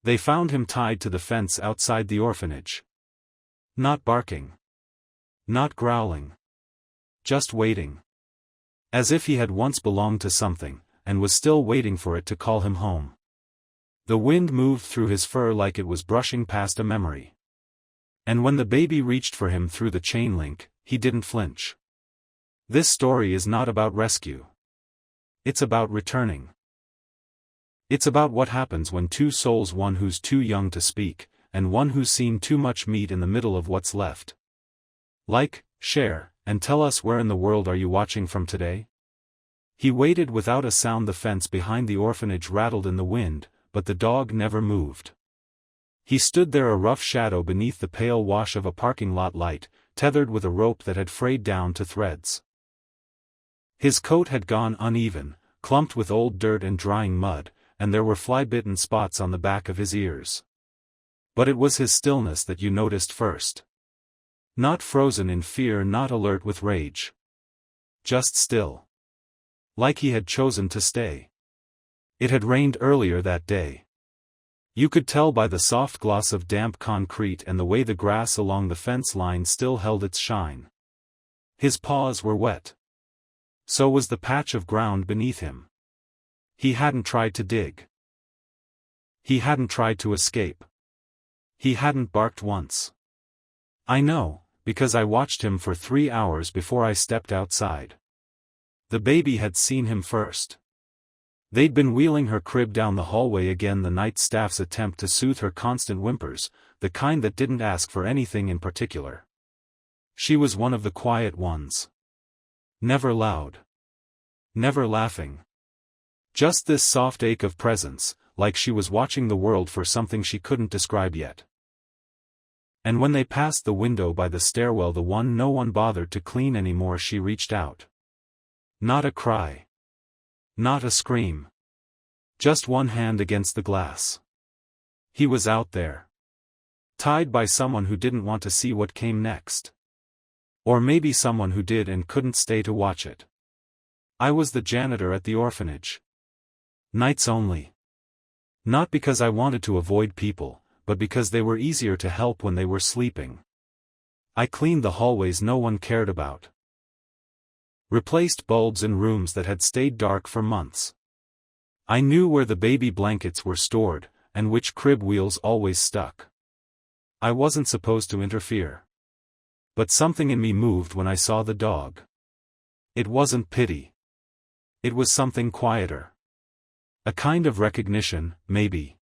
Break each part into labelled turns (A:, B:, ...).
A: They found him tied to the fence outside the orphanage. Not barking. Not growling. Just waiting. As if he had once belonged to something, and was still waiting for it to call him home. The wind moved through his fur like it was brushing past a memory. And when the baby reached for him through the chain link, he didn't flinch. This story is not about rescue. It's about returning. It's about what happens when two souls, one who's too young to speak, and one who's seen too much meat in the middle of what's left. Like, share, and tell us where in the world are you watching from today? He waited without a sound. The fence behind the orphanage rattled in the wind, but the dog never moved. He stood there, a rough shadow beneath the pale wash of a parking lot light, tethered with a rope that had frayed down to threads. His coat had gone uneven, clumped with old dirt and drying mud, and there were fly-bitten spots on the back of his ears. But it was his stillness that you noticed first. Not frozen in fear, not alert with rage. Just still. Like he had chosen to stay. It had rained earlier that day. You could tell by the soft gloss of damp concrete and the way the grass along the fence line still held its shine. His paws were wet. So was the patch of ground beneath him. He hadn't tried to dig. He hadn't tried to escape. He hadn't barked once. I know, because I watched him for 3 hours before I stepped outside. The baby had seen him first. They'd been wheeling her crib down the hallway again, the night staff's attempt to soothe her constant whimpers, the kind that didn't ask for anything in particular. She was one of the quiet ones. Never loud. Never laughing. Just this soft ache of presence, like she was watching the world for something she couldn't describe yet. And when they passed the window by the stairwell, the one no one bothered to clean anymore, she reached out. Not a cry. Not a scream. Just one hand against the glass. He was out there. Tied by someone who didn't want to see what came next. Or maybe someone who did and couldn't stay to watch it. I was the janitor at the orphanage. Nights only. Not because I wanted to avoid people, but because they were easier to help when they were sleeping. I cleaned the hallways no one cared about. Replaced bulbs in rooms that had stayed dark for months. I knew where the baby blankets were stored, and which crib wheels always stuck. I wasn't supposed to interfere. But something in me moved when I saw the dog. It wasn't pity. It was something quieter. A kind of recognition, maybe.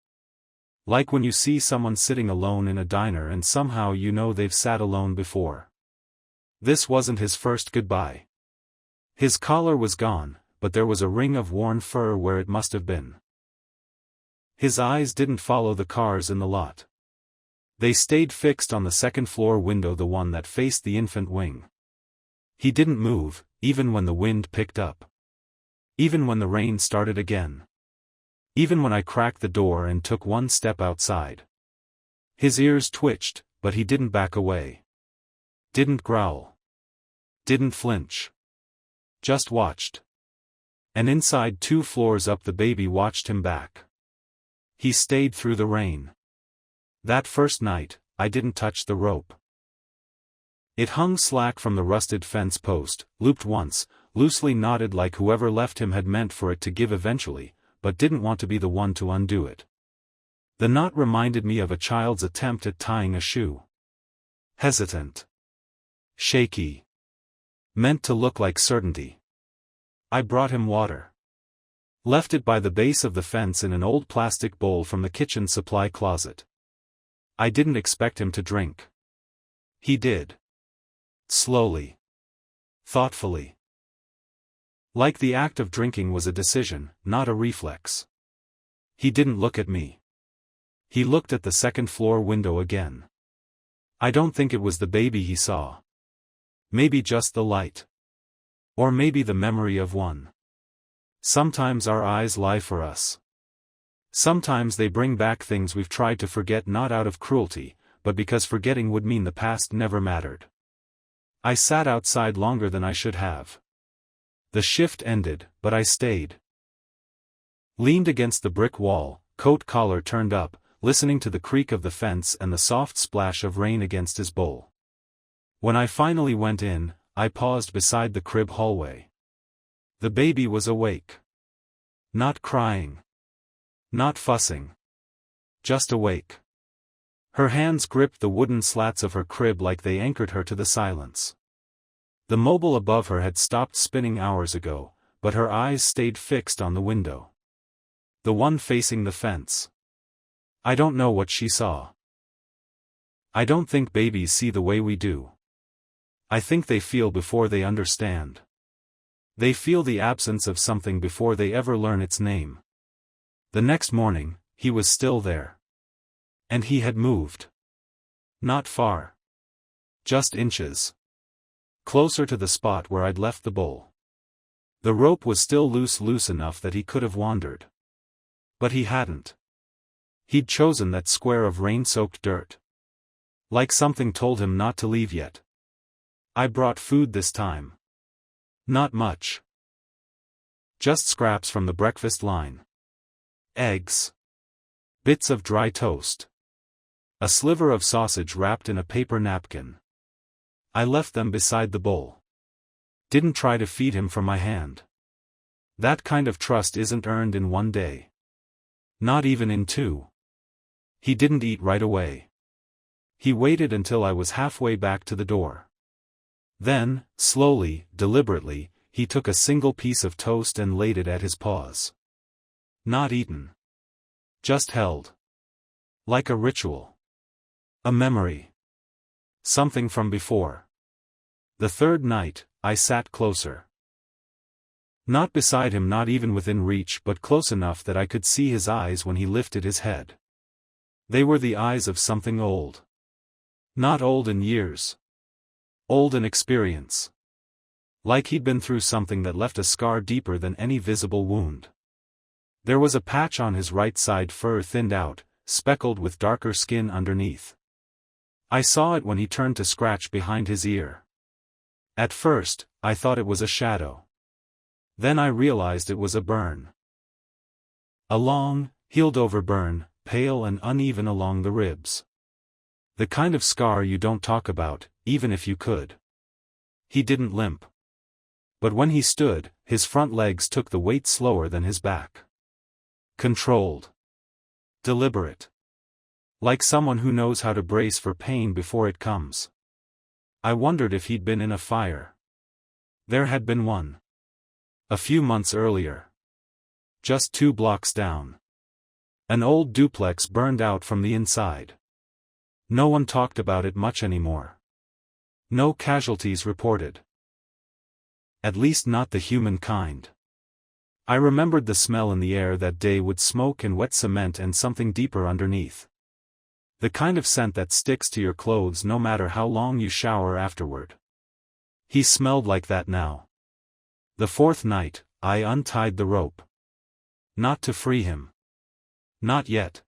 A: Like when you see someone sitting alone in a diner and somehow you know they've sat alone before. This wasn't his first goodbye. His collar was gone, but there was a ring of worn fur where it must have been. His eyes didn't follow the cars in the lot. They stayed fixed on the second-floor window, the one that faced the infant wing. He didn't move, even when the wind picked up. Even when the rain started again. Even when I cracked the door and took one step outside. His ears twitched, but he didn't back away. Didn't growl. Didn't flinch. Just watched. And inside 2 floors up, the baby watched him back. He stayed through the rain. That first night, I didn't touch the rope. It hung slack from the rusted fence post, looped once, loosely knotted like whoever left him had meant for it to give eventually, but didn't want to be the one to undo it. The knot reminded me of a child's attempt at tying a shoe. Hesitant. Shaky. Meant to look like certainty. I brought him water. Left it by the base of the fence in an old plastic bowl from the kitchen supply closet. I didn't expect him to drink. He did. Slowly. Thoughtfully. Like the act of drinking was a decision, not a reflex. He didn't look at me. He looked at the second-floor window again. I don't think it was the baby he saw. Maybe just the light. Or maybe the memory of one. Sometimes our eyes lie for us. Sometimes they bring back things we've tried to forget, not out of cruelty, but because forgetting would mean the past never mattered. I sat outside longer than I should have. The shift ended, but I stayed. Leaned against the brick wall, coat collar turned up, listening to the creak of the fence and the soft splash of rain against his bowl. When I finally went in, I paused beside the crib hallway. The baby was awake. Not crying. Not fussing. Just awake. Her hands gripped the wooden slats of her crib like they anchored her to the silence. The mobile above her had stopped spinning hours ago, but her eyes stayed fixed on the window. The one facing the fence. I don't know what she saw. I don't think babies see the way we do. I think they feel before they understand. They feel the absence of something before they ever learn its name. The next morning, he was still there. And he had moved. Not far. Just inches. Closer to the spot where I'd left the bowl. The rope was still loose enough that he could have wandered. But he hadn't. He'd chosen that square of rain-soaked dirt. Like something told him not to leave yet. I brought food this time. Not much. Just scraps from the breakfast line. Eggs. Bits of dry toast. A sliver of sausage wrapped in a paper napkin. I left them beside the bowl. Didn't try to feed him from my hand. That kind of trust isn't earned in one day. Not even in two. He didn't eat right away. He waited until I was halfway back to the door. Then, slowly, deliberately, he took a single piece of toast and laid it at his paws. Not eaten. Just held. Like a ritual. A memory. Something from before. The third night, I sat closer. Not beside him, not even within reach, but close enough that I could see his eyes when he lifted his head. They were the eyes of something old. Not old in years. Old in experience. Like he'd been through something that left a scar deeper than any visible wound. There was a patch on his right side, fur thinned out, speckled with darker skin underneath. I saw it when he turned to scratch behind his ear. At first, I thought it was a shadow. Then I realized it was a burn. A long, healed-over burn, pale and uneven along the ribs. The kind of scar you don't talk about, even if you could. He didn't limp. But when he stood, his front legs took the weight slower than his back. Controlled. Deliberate. Like someone who knows how to brace for pain before it comes. I wondered if he'd been in a fire. There had been one. A few months earlier. Just 2 blocks down. An old duplex burned out from the inside. No one talked about it much anymore. No casualties reported. At least not the human kind. I remembered the smell in the air that day, with smoke and wet cement and something deeper underneath. The kind of scent that sticks to your clothes no matter how long you shower afterward. He smelled like that now. The fourth night, I untied the rope. Not to free him. Not yet.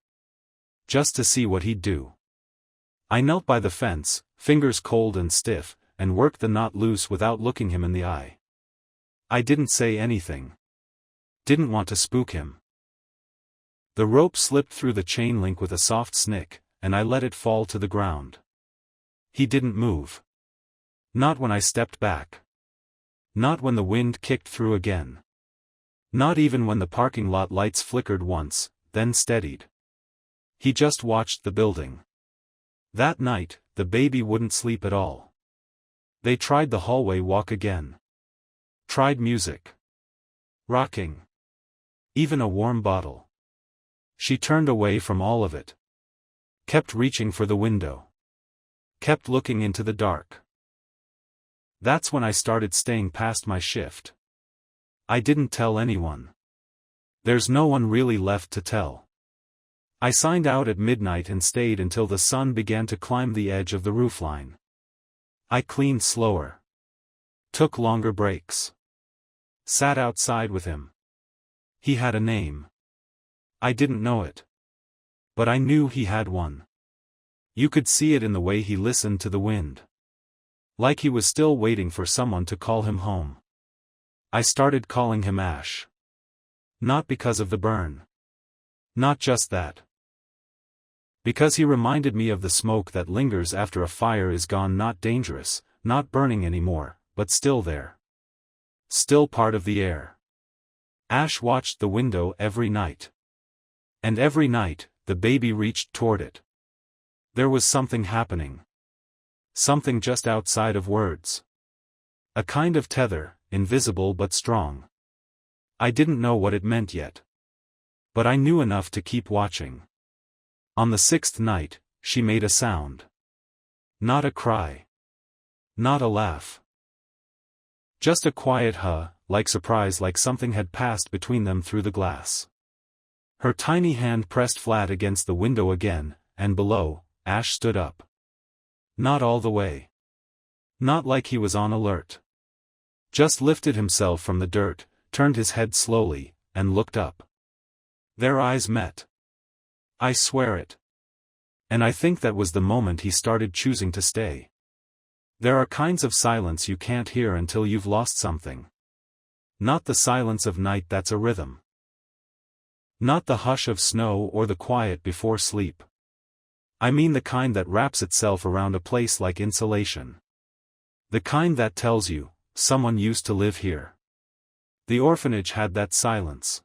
A: Just to see what he'd do. I knelt by the fence, fingers cold and stiff, and worked the knot loose without looking him in the eye. I didn't say anything. Didn't want to spook him. The rope slipped through the chain link with a soft snick, and I let it fall to the ground. He didn't move. Not when I stepped back. Not when the wind kicked through again. Not even when the parking lot lights flickered once, then steadied. He just watched the building. That night, the baby wouldn't sleep at all. They tried the hallway walk again. Tried music. Rocking. Even a warm bottle. She turned away from all of it. Kept reaching for the window. Kept looking into the dark. That's when I started staying past my shift. I didn't tell anyone. There's no one really left to tell. I signed out at midnight and stayed until the sun began to climb the edge of the roofline. I cleaned slower. Took longer breaks. Sat outside with him. He had a name. I didn't know it. But I knew he had one. You could see it in the way he listened to the wind. Like he was still waiting for someone to call him home. I started calling him Ash. Not because of the burn. Not just that. Because he reminded me of the smoke that lingers after a fire is gone, not dangerous, not burning anymore, but still there. Still part of the air. Ash watched the window every night. And every night, the baby reached toward it. There was something happening. Something just outside of words. A kind of tether, invisible but strong. I didn't know what it meant yet. But I knew enough to keep watching. On the 6th night, she made a sound. Not a cry. Not a laugh. Just a quiet like surprise, like something had passed between them through the glass. Her tiny hand pressed flat against the window again, and below, Ash stood up. Not all the way. Not like he was on alert. Just lifted himself from the dirt, turned his head slowly, and looked up. Their eyes met. I swear it. And I think that was the moment he started choosing to stay. There are kinds of silence you can't hear until you've lost something. Not the silence of night that's a rhythm. Not the hush of snow or the quiet before sleep. I mean the kind that wraps itself around a place like insulation. The kind that tells you, someone used to live here. The orphanage had that silence.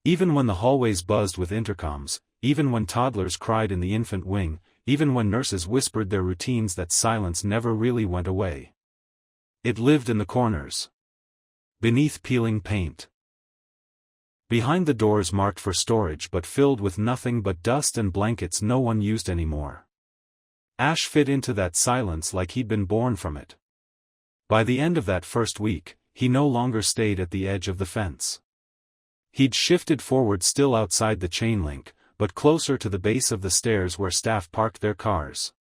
A: Even when the hallways buzzed with intercoms, even when toddlers cried in the infant wing, even when nurses whispered their routines, that silence never really went away. It lived in the corners. Beneath peeling paint. Behind the doors marked for storage but filled with nothing but dust and blankets no one used anymore. Ash fit into that silence like he'd been born from it. By the end of that first week, he no longer stayed at the edge of the fence. He'd shifted forward, still outside the chain link, but closer to the base of the stairs where staff parked their cars.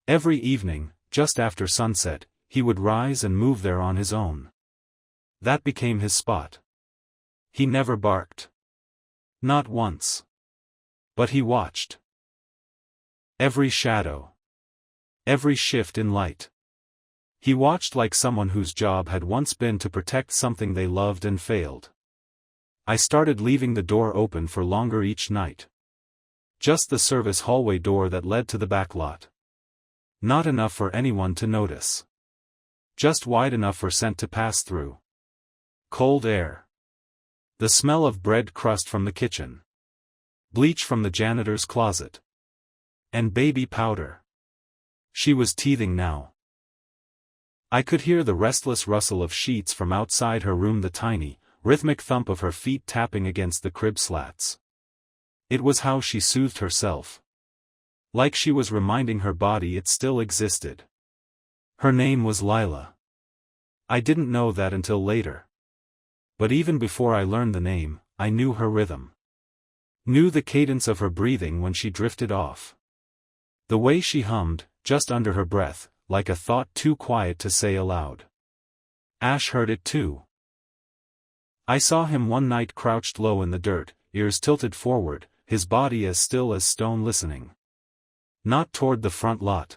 A: Every evening, just after sunset, he would rise and move there on his own. That became his spot. He never barked. Not once. But he watched. Every shadow. Every shift in light. He watched like someone whose job had once been to protect something they loved and failed. I started leaving the door open for longer each night. Just the service hallway door that led to the back lot. Not enough for anyone to notice. Just wide enough for scent to pass through. Cold air. The smell of bread crust from the kitchen. Bleach from the janitor's closet. And baby powder. She was teething now. I could hear the restless rustle of sheets from outside her room, the tiny, rhythmic thump of her feet tapping against the crib slats. It was how she soothed herself. Like she was reminding her body it still existed. Her name was Lila. I didn't know that until later. But even before I learned the name, I knew her rhythm. Knew the cadence of her breathing when she drifted off. The way she hummed, just under her breath, like a thought too quiet to say aloud. Ash heard it too. I saw him one night crouched low in the dirt, ears tilted forward, his body as still as stone, listening. Not toward the front lot.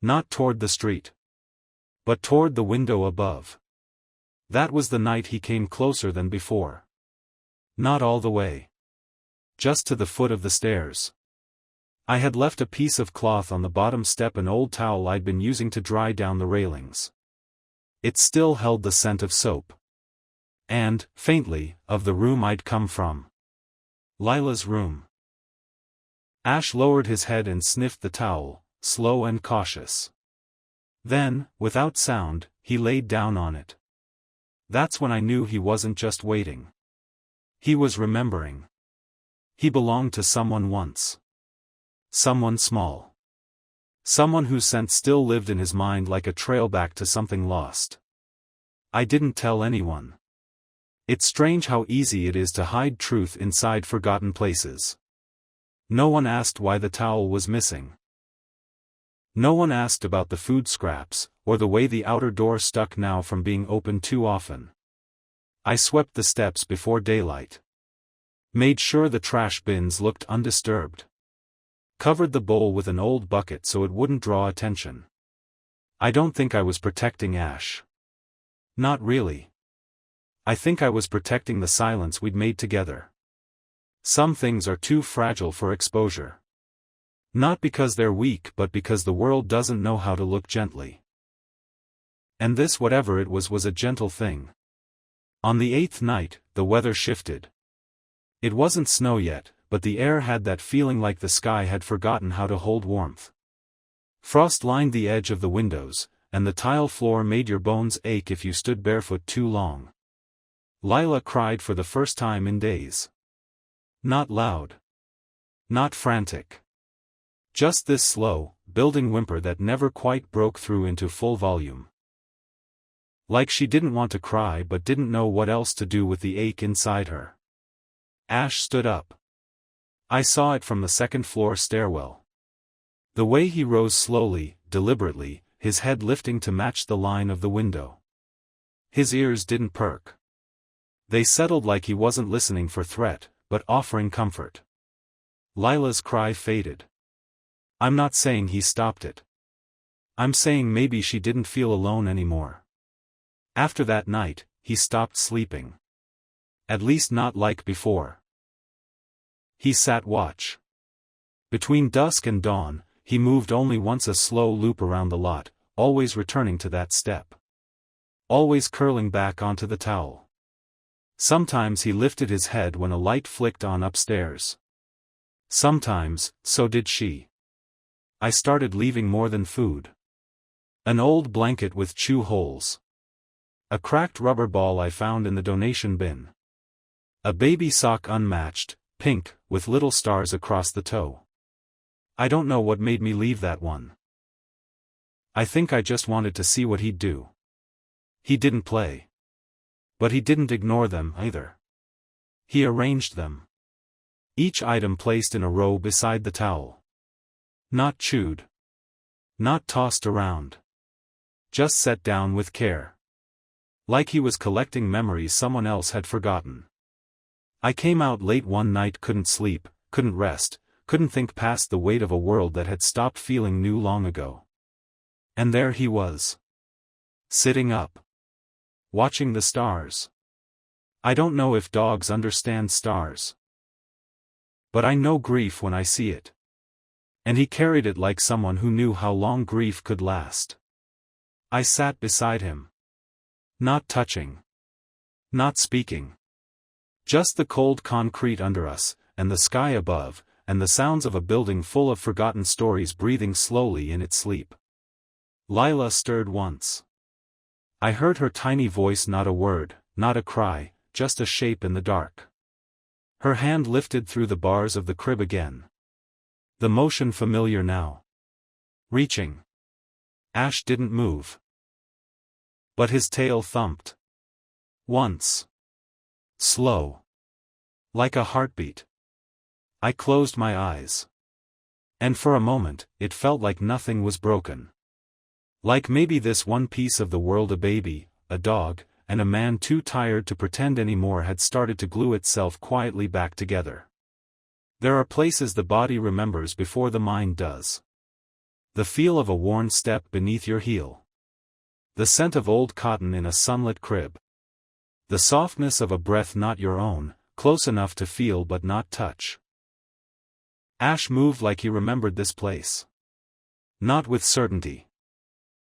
A: Not toward the street. But toward the window above. That was the night he came closer than before. Not all the way. Just to the foot of the stairs. I had left a piece of cloth on the bottom step, an old towel I'd been using to dry down the railings. It still held the scent of soap. And, faintly, of the room I'd come from. Lila's room. Ash lowered his head and sniffed the towel, slow and cautious. Then, without sound, he laid down on it. That's when I knew he wasn't just waiting. He was remembering. He belonged to someone once. Someone small. Someone whose scent still lived in his mind like a trail back to something lost. I didn't tell anyone. It's strange how easy it is to hide truth inside forgotten places. No one asked why the towel was missing. No one asked about the food scraps, or the way the outer door stuck now from being opened too often. I swept the steps before daylight. Made sure the trash bins looked undisturbed. Covered the bowl with an old bucket so it wouldn't draw attention. I don't think I was protecting Ash. Not really. I think I was protecting the silence we'd made together. Some things are too fragile for exposure. Not because they're weak but because the world doesn't know how to look gently. And this, whatever it was a gentle thing. On the 8th night, the weather shifted. It wasn't snow yet, but the air had that feeling like the sky had forgotten how to hold warmth. Frost lined the edge of the windows, and the tile floor made your bones ache if you stood barefoot too long. Lila cried for the first time in days. Not loud. Not frantic. Just this slow, building whimper that never quite broke through into full volume. Like she didn't want to cry but didn't know what else to do with the ache inside her. Ash stood up. I saw it from the second-floor stairwell. The way he rose slowly, deliberately, his head lifting to match the line of the window. His ears didn't perk. They settled like he wasn't listening for threat, but offering comfort. Lila's cry faded. I'm not saying he stopped it. I'm saying maybe she didn't feel alone anymore. After that night, he stopped sleeping. At least not like before. He sat watch. Between dusk and dawn, he moved only once, a slow loop around the lot, always returning to that step. Always curling back onto the towel. Sometimes he lifted his head when a light flicked on upstairs. Sometimes, so did she. I started leaving more than food. An old blanket with chew holes. A cracked rubber ball I found in the donation bin. A baby sock unmatched, pink, with little stars across the toe. I don't know what made me leave that one. I think I just wanted to see what he'd do. He didn't play. But he didn't ignore them either. He arranged them. Each item placed in a row beside the towel. Not chewed. Not tossed around. Just set down with care. Like he was collecting memories someone else had forgotten. I came out late one night, couldn't sleep, couldn't rest, couldn't think past the weight of a world that had stopped feeling new long ago. And there he was. Sitting up. Watching the stars. I don't know if dogs understand stars. But I know grief when I see it. And he carried it like someone who knew how long grief could last. I sat beside him. Not touching. Not speaking. Just the cold concrete under us, and the sky above, and the sounds of a building full of forgotten stories breathing slowly in its sleep. Lila stirred once. I heard her tiny voice, not a word, not a cry, just a shape in the dark. Her hand lifted through the bars of the crib again. The motion familiar now. Reaching. Ash didn't move. But his tail thumped. Once. Slow. Like a heartbeat. I closed my eyes. And for a moment, it felt like nothing was broken. Like maybe this one piece of the world, a baby, a dog, and a man too tired to pretend anymore, had started to glue itself quietly back together. There are places the body remembers before the mind does. The feel of a worn step beneath your heel. The scent of old cotton in a sunlit crib. The softness of a breath not your own, close enough to feel but not touch. Ash moved like he remembered this place. Not with certainty.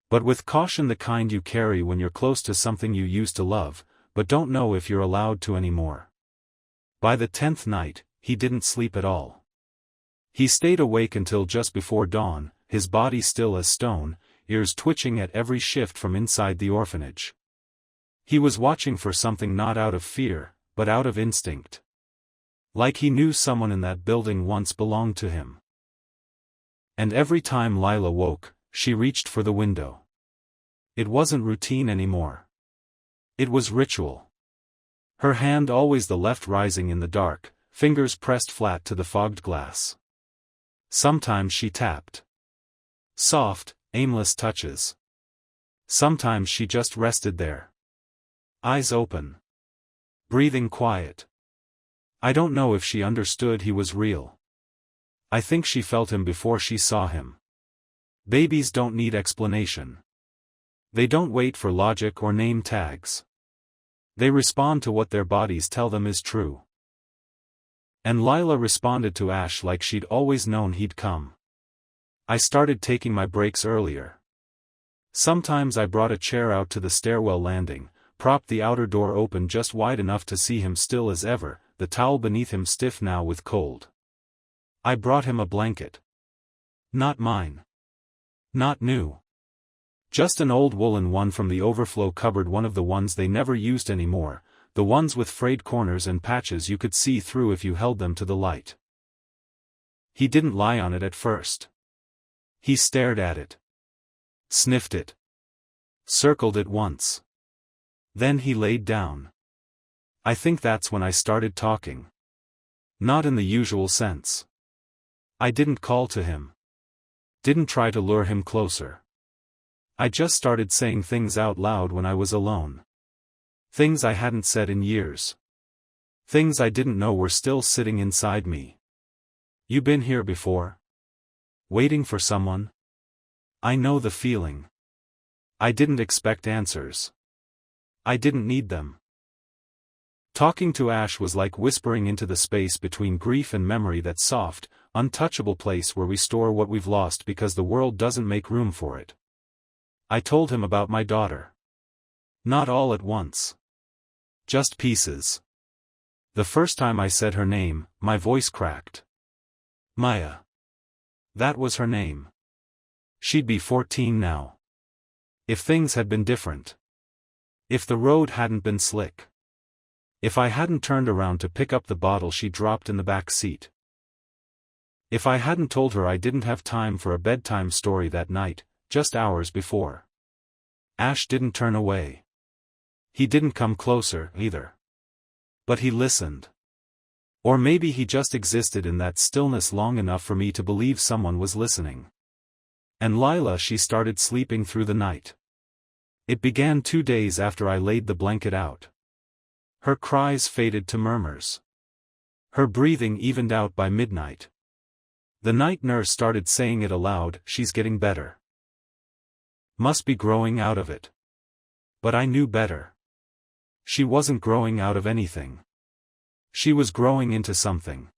A: But with caution, the kind you carry when you're close to something you used to love, but don't know if you're allowed to anymore. By the 10th night, he didn't sleep at all. He stayed awake until just before dawn, his body still as stone, ears twitching at every shift from inside the orphanage. He was watching for something, not out of fear, but out of instinct. Like he knew someone in that building once belonged to him. And every time Lila woke, she reached for the window. It wasn't routine anymore. It was ritual. Her hand, always the left, rising in the dark, fingers pressed flat to the fogged glass. Sometimes she tapped. Soft, aimless touches. Sometimes she just rested there. Eyes open. Breathing quiet. I don't know if she understood he was real. I think she felt him before she saw him. Babies don't need explanation. They don't wait for logic or name tags. They respond to what their bodies tell them is true. And Lila responded to Ash like she'd always known he'd come. I started taking my breaks earlier. Sometimes I brought a chair out to the stairwell landing, propped the outer door open just wide enough to see him still as ever, the towel beneath him stiff now with cold. I brought him a blanket. Not mine. Not new. Just an old woolen one from the overflow cupboard, one of the ones they never used anymore, the ones with frayed corners and patches you could see through if you held them to the light. He didn't lie on it at first. He stared at it. Sniffed it. Circled it once. Then he laid down. I think that's when I started talking. Not in the usual sense. I didn't call to him. Didn't try to lure him closer. I just started saying things out loud when I was alone. Things I hadn't said in years. Things I didn't know were still sitting inside me. You been here before? Waiting for someone? I know the feeling. I didn't expect answers. I didn't need them. Talking to Ash was like whispering into the space between grief and memory, that soft, untouchable place where we store what we've lost because the world doesn't make room for it. I told him about my daughter. Not all at once. Just pieces. The first time I said her name, my voice cracked. Maya. That was her name. She'd be 14 now. If things had been different. If the road hadn't been slick. If I hadn't turned around to pick up the bottle she dropped in the back seat. If I hadn't told her I didn't have time for a bedtime story that night, just hours before. Ash didn't turn away. He didn't come closer, either. But he listened. Or maybe he just existed in that stillness long enough for me to believe someone was listening. And Lila, she started sleeping through the night. It began 2 days after I laid the blanket out. Her cries faded to murmurs. Her breathing evened out by midnight. The night nurse started saying it aloud, she's getting better. Must be growing out of it. But I knew better. She wasn't growing out of anything. She was growing into something.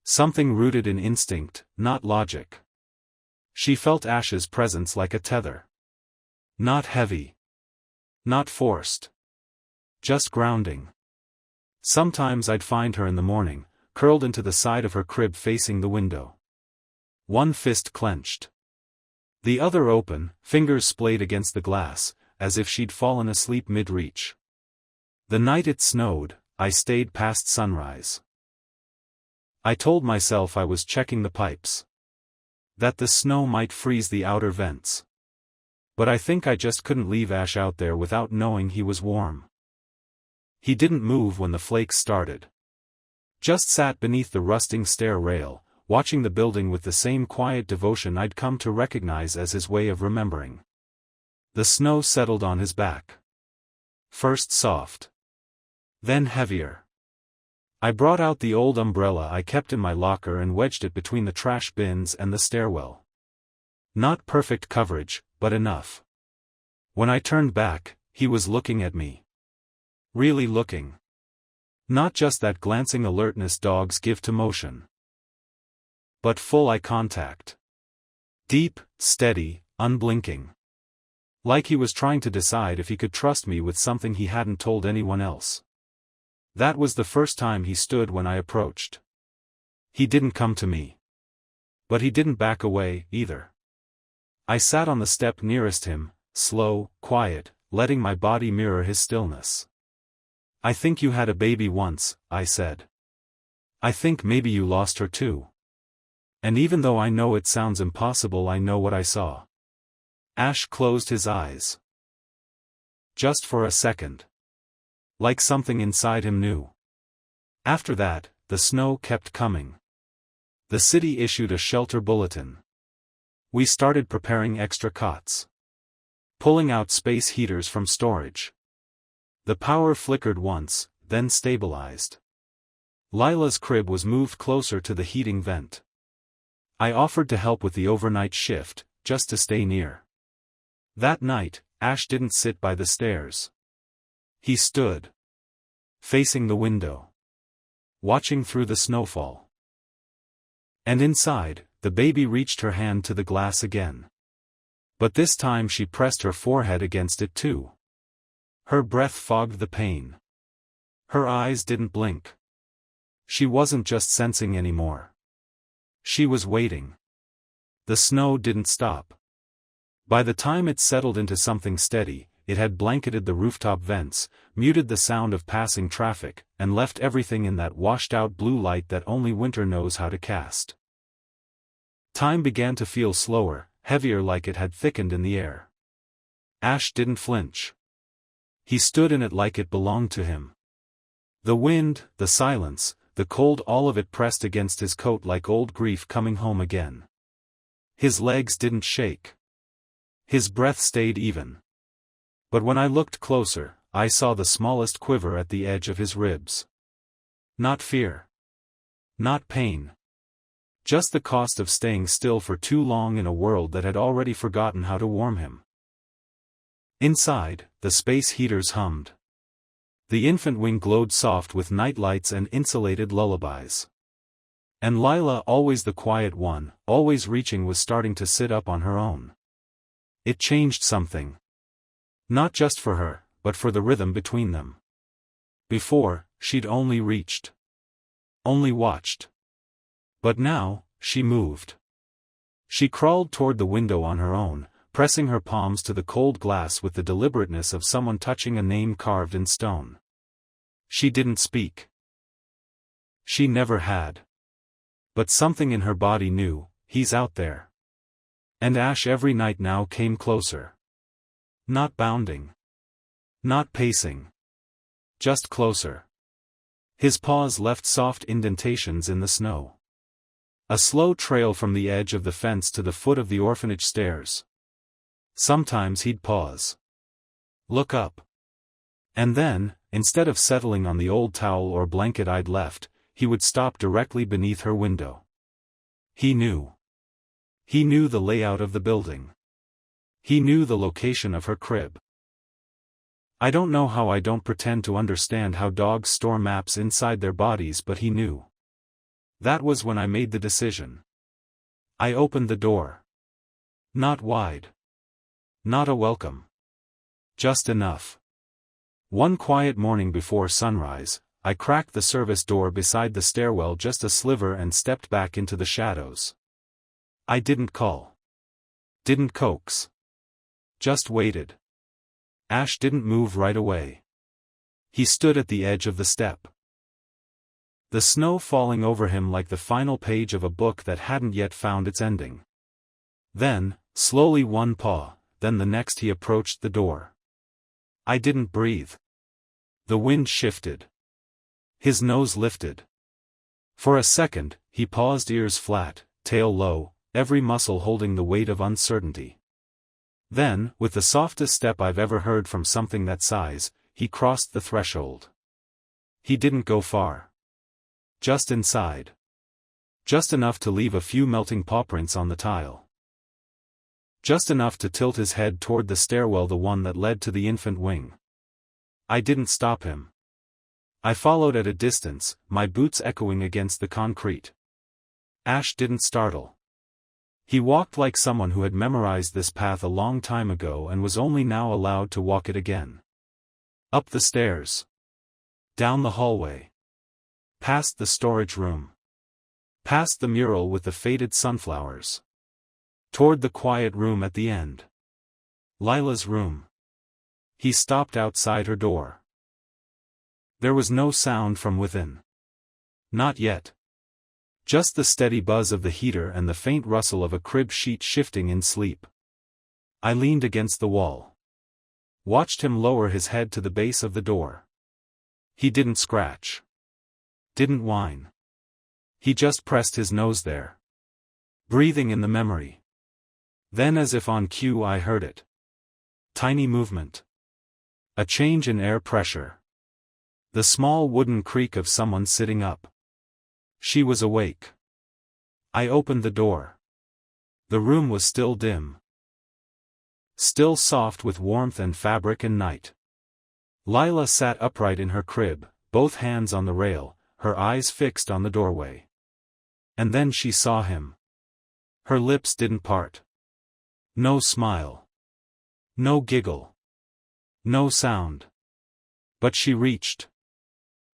A: Something rooted in instinct, not logic. She felt Ash's presence like a tether. Not heavy. Not forced. Just grounding. Sometimes I'd find her in the morning, curled into the side of her crib facing the window. One fist clenched. The other open, fingers splayed against the glass, as if she'd fallen asleep mid-reach. The night it snowed, I stayed past sunrise. I told myself I was checking the pipes. That the snow might freeze the outer vents. But I think I just couldn't leave Ash out there without knowing he was warm. He didn't move when the flakes started. Just sat beneath the rusting stair rail, watching the building with the same quiet devotion I'd come to recognize as his way of remembering. The snow settled on his back. First soft. Then heavier. I brought out the old umbrella I kept in my locker and wedged it between the trash bins and the stairwell. Not perfect coverage, but enough. When I turned back, he was looking at me. Really looking. Not just that glancing alertness dogs give to motion. But full eye contact. Deep, steady, unblinking. Like he was trying to decide if he could trust me with something he hadn't told anyone else. That was the first time he stood when I approached. He didn't come to me. But he didn't back away, either. I sat on the step nearest him, slow, quiet, letting my body mirror his stillness. I think you had a baby once, I said. I think maybe you lost her too. And even though I know it sounds impossible, I know what I saw. Ash closed his eyes. Just for a second. Like something inside him knew. After that, the snow kept coming. The city issued a shelter bulletin. We started preparing extra cots. Pulling out space heaters from storage. The power flickered once, then stabilized. Lila's crib was moved closer to the heating vent. I offered to help with the overnight shift, just to stay near. That night, Ash didn't sit by the stairs. He stood. Facing the window. Watching through the snowfall. And inside, the baby reached her hand to the glass again. But this time she pressed her forehead against it too. Her breath fogged the pain. Her eyes didn't blink. She wasn't just sensing anymore. She was waiting. The snow didn't stop. By the time it settled into something steady, it had blanketed the rooftop vents, muted the sound of passing traffic, and left everything in that washed-out blue light that only winter knows how to cast. Time began to feel slower, heavier, like it had thickened in the air. Ash didn't flinch. He stood in it like it belonged to him. The wind, the silence, the cold, all of it pressed against his coat like old grief coming home again. His legs didn't shake. His breath stayed even. But when I looked closer, I saw the smallest quiver at the edge of his ribs. Not fear. Not pain. Just the cost of staying still for too long in a world that had already forgotten how to warm him. Inside, the space heaters hummed. The infant wing glowed soft with night lights and insulated lullabies. And Lila, always the quiet one, always reaching, was starting to sit up on her own. It changed something. Not just for her, but for the rhythm between them. Before, she'd only reached. Only watched. But now, she moved. She crawled toward the window on her own, pressing her palms to the cold glass with the deliberateness of someone touching a name carved in stone. She didn't speak. She never had. But something in her body knew, he's out there. And Ash every night now came closer. Not bounding. Not pacing. Just closer. His paws left soft indentations in the snow. A slow trail from the edge of the fence to the foot of the orphanage stairs. Sometimes he'd pause. Look up. And then, instead of settling on the old towel or blanket I'd left, he would stop directly beneath her window. He knew. He knew the layout of the building. He knew the location of her crib. I don't know how. I don't pretend to understand how dogs store maps inside their bodies, but he knew. That was when I made the decision. I opened the door. Not wide. Not a welcome. Just enough. One quiet morning before sunrise, I cracked the service door beside the stairwell just a sliver and stepped back into the shadows. I didn't call. Didn't coax. Just waited. Ash didn't move right away. He stood at the edge of the step. The snow falling over him like the final page of a book that hadn't yet found its ending. Then, slowly, one paw, then the next, he approached the door. I didn't breathe. The wind shifted. His nose lifted. For a second, he paused, ears flat, tail low, every muscle holding the weight of uncertainty. Then, with the softest step I've ever heard from something that size, he crossed the threshold. He didn't go far. Just inside. Just enough to leave a few melting pawprints on the tile. Just enough to tilt his head toward the stairwell, the one that led to the infant wing. I didn't stop him. I followed at a distance, my boots echoing against the concrete. Ash didn't startle. He walked like someone who had memorized this path a long time ago and was only now allowed to walk it again. Up the stairs. Down the hallway. Past the storage room. Past the mural with the faded sunflowers. Toward the quiet room at the end. Lila's room. He stopped outside her door. There was no sound from within. Not yet. Just the steady buzz of the heater and the faint rustle of a crib sheet shifting in sleep. I leaned against the wall. Watched him lower his head to the base of the door. He didn't scratch. Didn't whine. He just pressed his nose there. Breathing in the memory. Then, as if on cue, I heard it. Tiny movement. A change in air pressure. The small wooden creak of someone sitting up. She was awake. I opened the door. The room was still dim. Still soft with warmth and fabric and night. Lila sat upright in her crib, both hands on the rail, her eyes fixed on the doorway. And then she saw him. Her lips didn't part. No smile. No giggle. No sound. But she reached.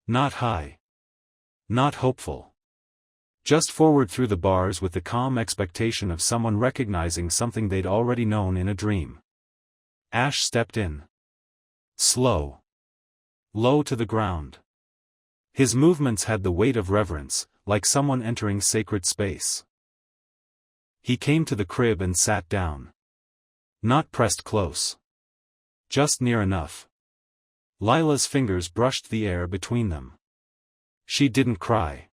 A: Not high. Not hopeful. Just forward through the bars with the calm expectation of someone recognizing something they'd already known in a dream. Ash stepped in. Slow. Low to the ground. His movements had the weight of reverence, like someone entering sacred space. He came to the crib and sat down. Not pressed close. Just near enough. Lila's fingers brushed the air between them. She didn't cry.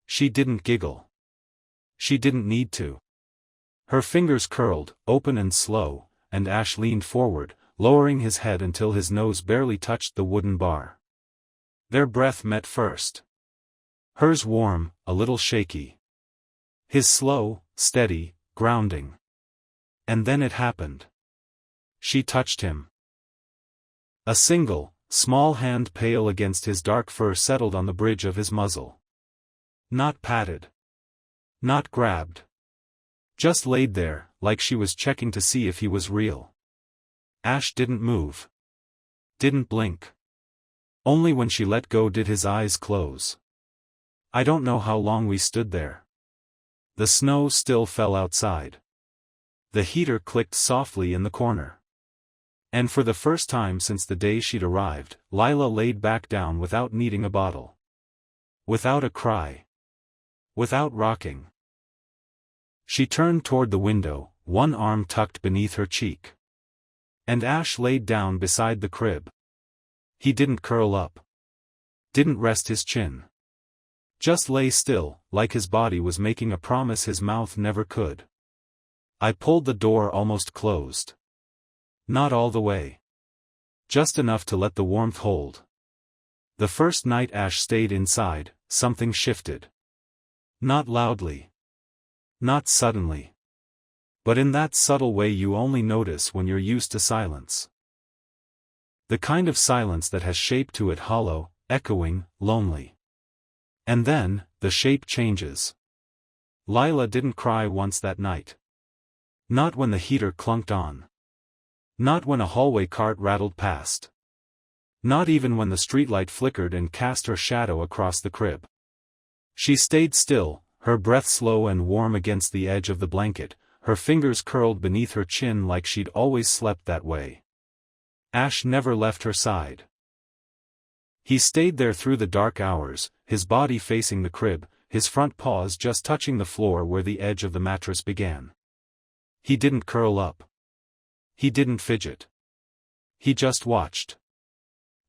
A: She didn't giggle. She didn't need to. Her fingers curled, open and slow, and Ash leaned forward, lowering his head until his nose barely touched the wooden bar. Their breath met first. Hers warm, a little shaky. His slow, steady, grounding. And then it happened. She touched him. A single, small hand pale against his dark fur settled on the bridge of his muzzle. Not patted. Not grabbed. Just laid there, like she was checking to see if he was real. Ash didn't move. Didn't blink. Only when she let go did his eyes close. I don't know how long we stood there. The snow still fell outside. The heater clicked softly in the corner. And for the first time since the day she'd arrived, Lila laid back down without needing a bottle. Without a cry. Without rocking. She turned toward the window, one arm tucked beneath her cheek. And Ash laid down beside the crib. He didn't curl up. Didn't rest his chin. Just lay still, like his body was making a promise his mouth never could. I pulled the door almost closed. Not all the way. Just enough to let the warmth hold. The first night Ash stayed inside, something shifted. Not loudly. Not suddenly. But in that subtle way you only notice when you're used to silence. The kind of silence that has shape to it, hollow, echoing, lonely. And then, the shape changes. Lila didn't cry once that night. Not when the heater clunked on. Not when a hallway cart rattled past. Not even when the streetlight flickered and cast her shadow across the crib. She stayed still, her breath slow and warm against the edge of the blanket, her fingers curled beneath her chin like she'd always slept that way. Ash never left her side. He stayed there through the dark hours, his body facing the crib, his front paws just touching the floor where the edge of the mattress began. He didn't curl up. He didn't fidget. He just watched.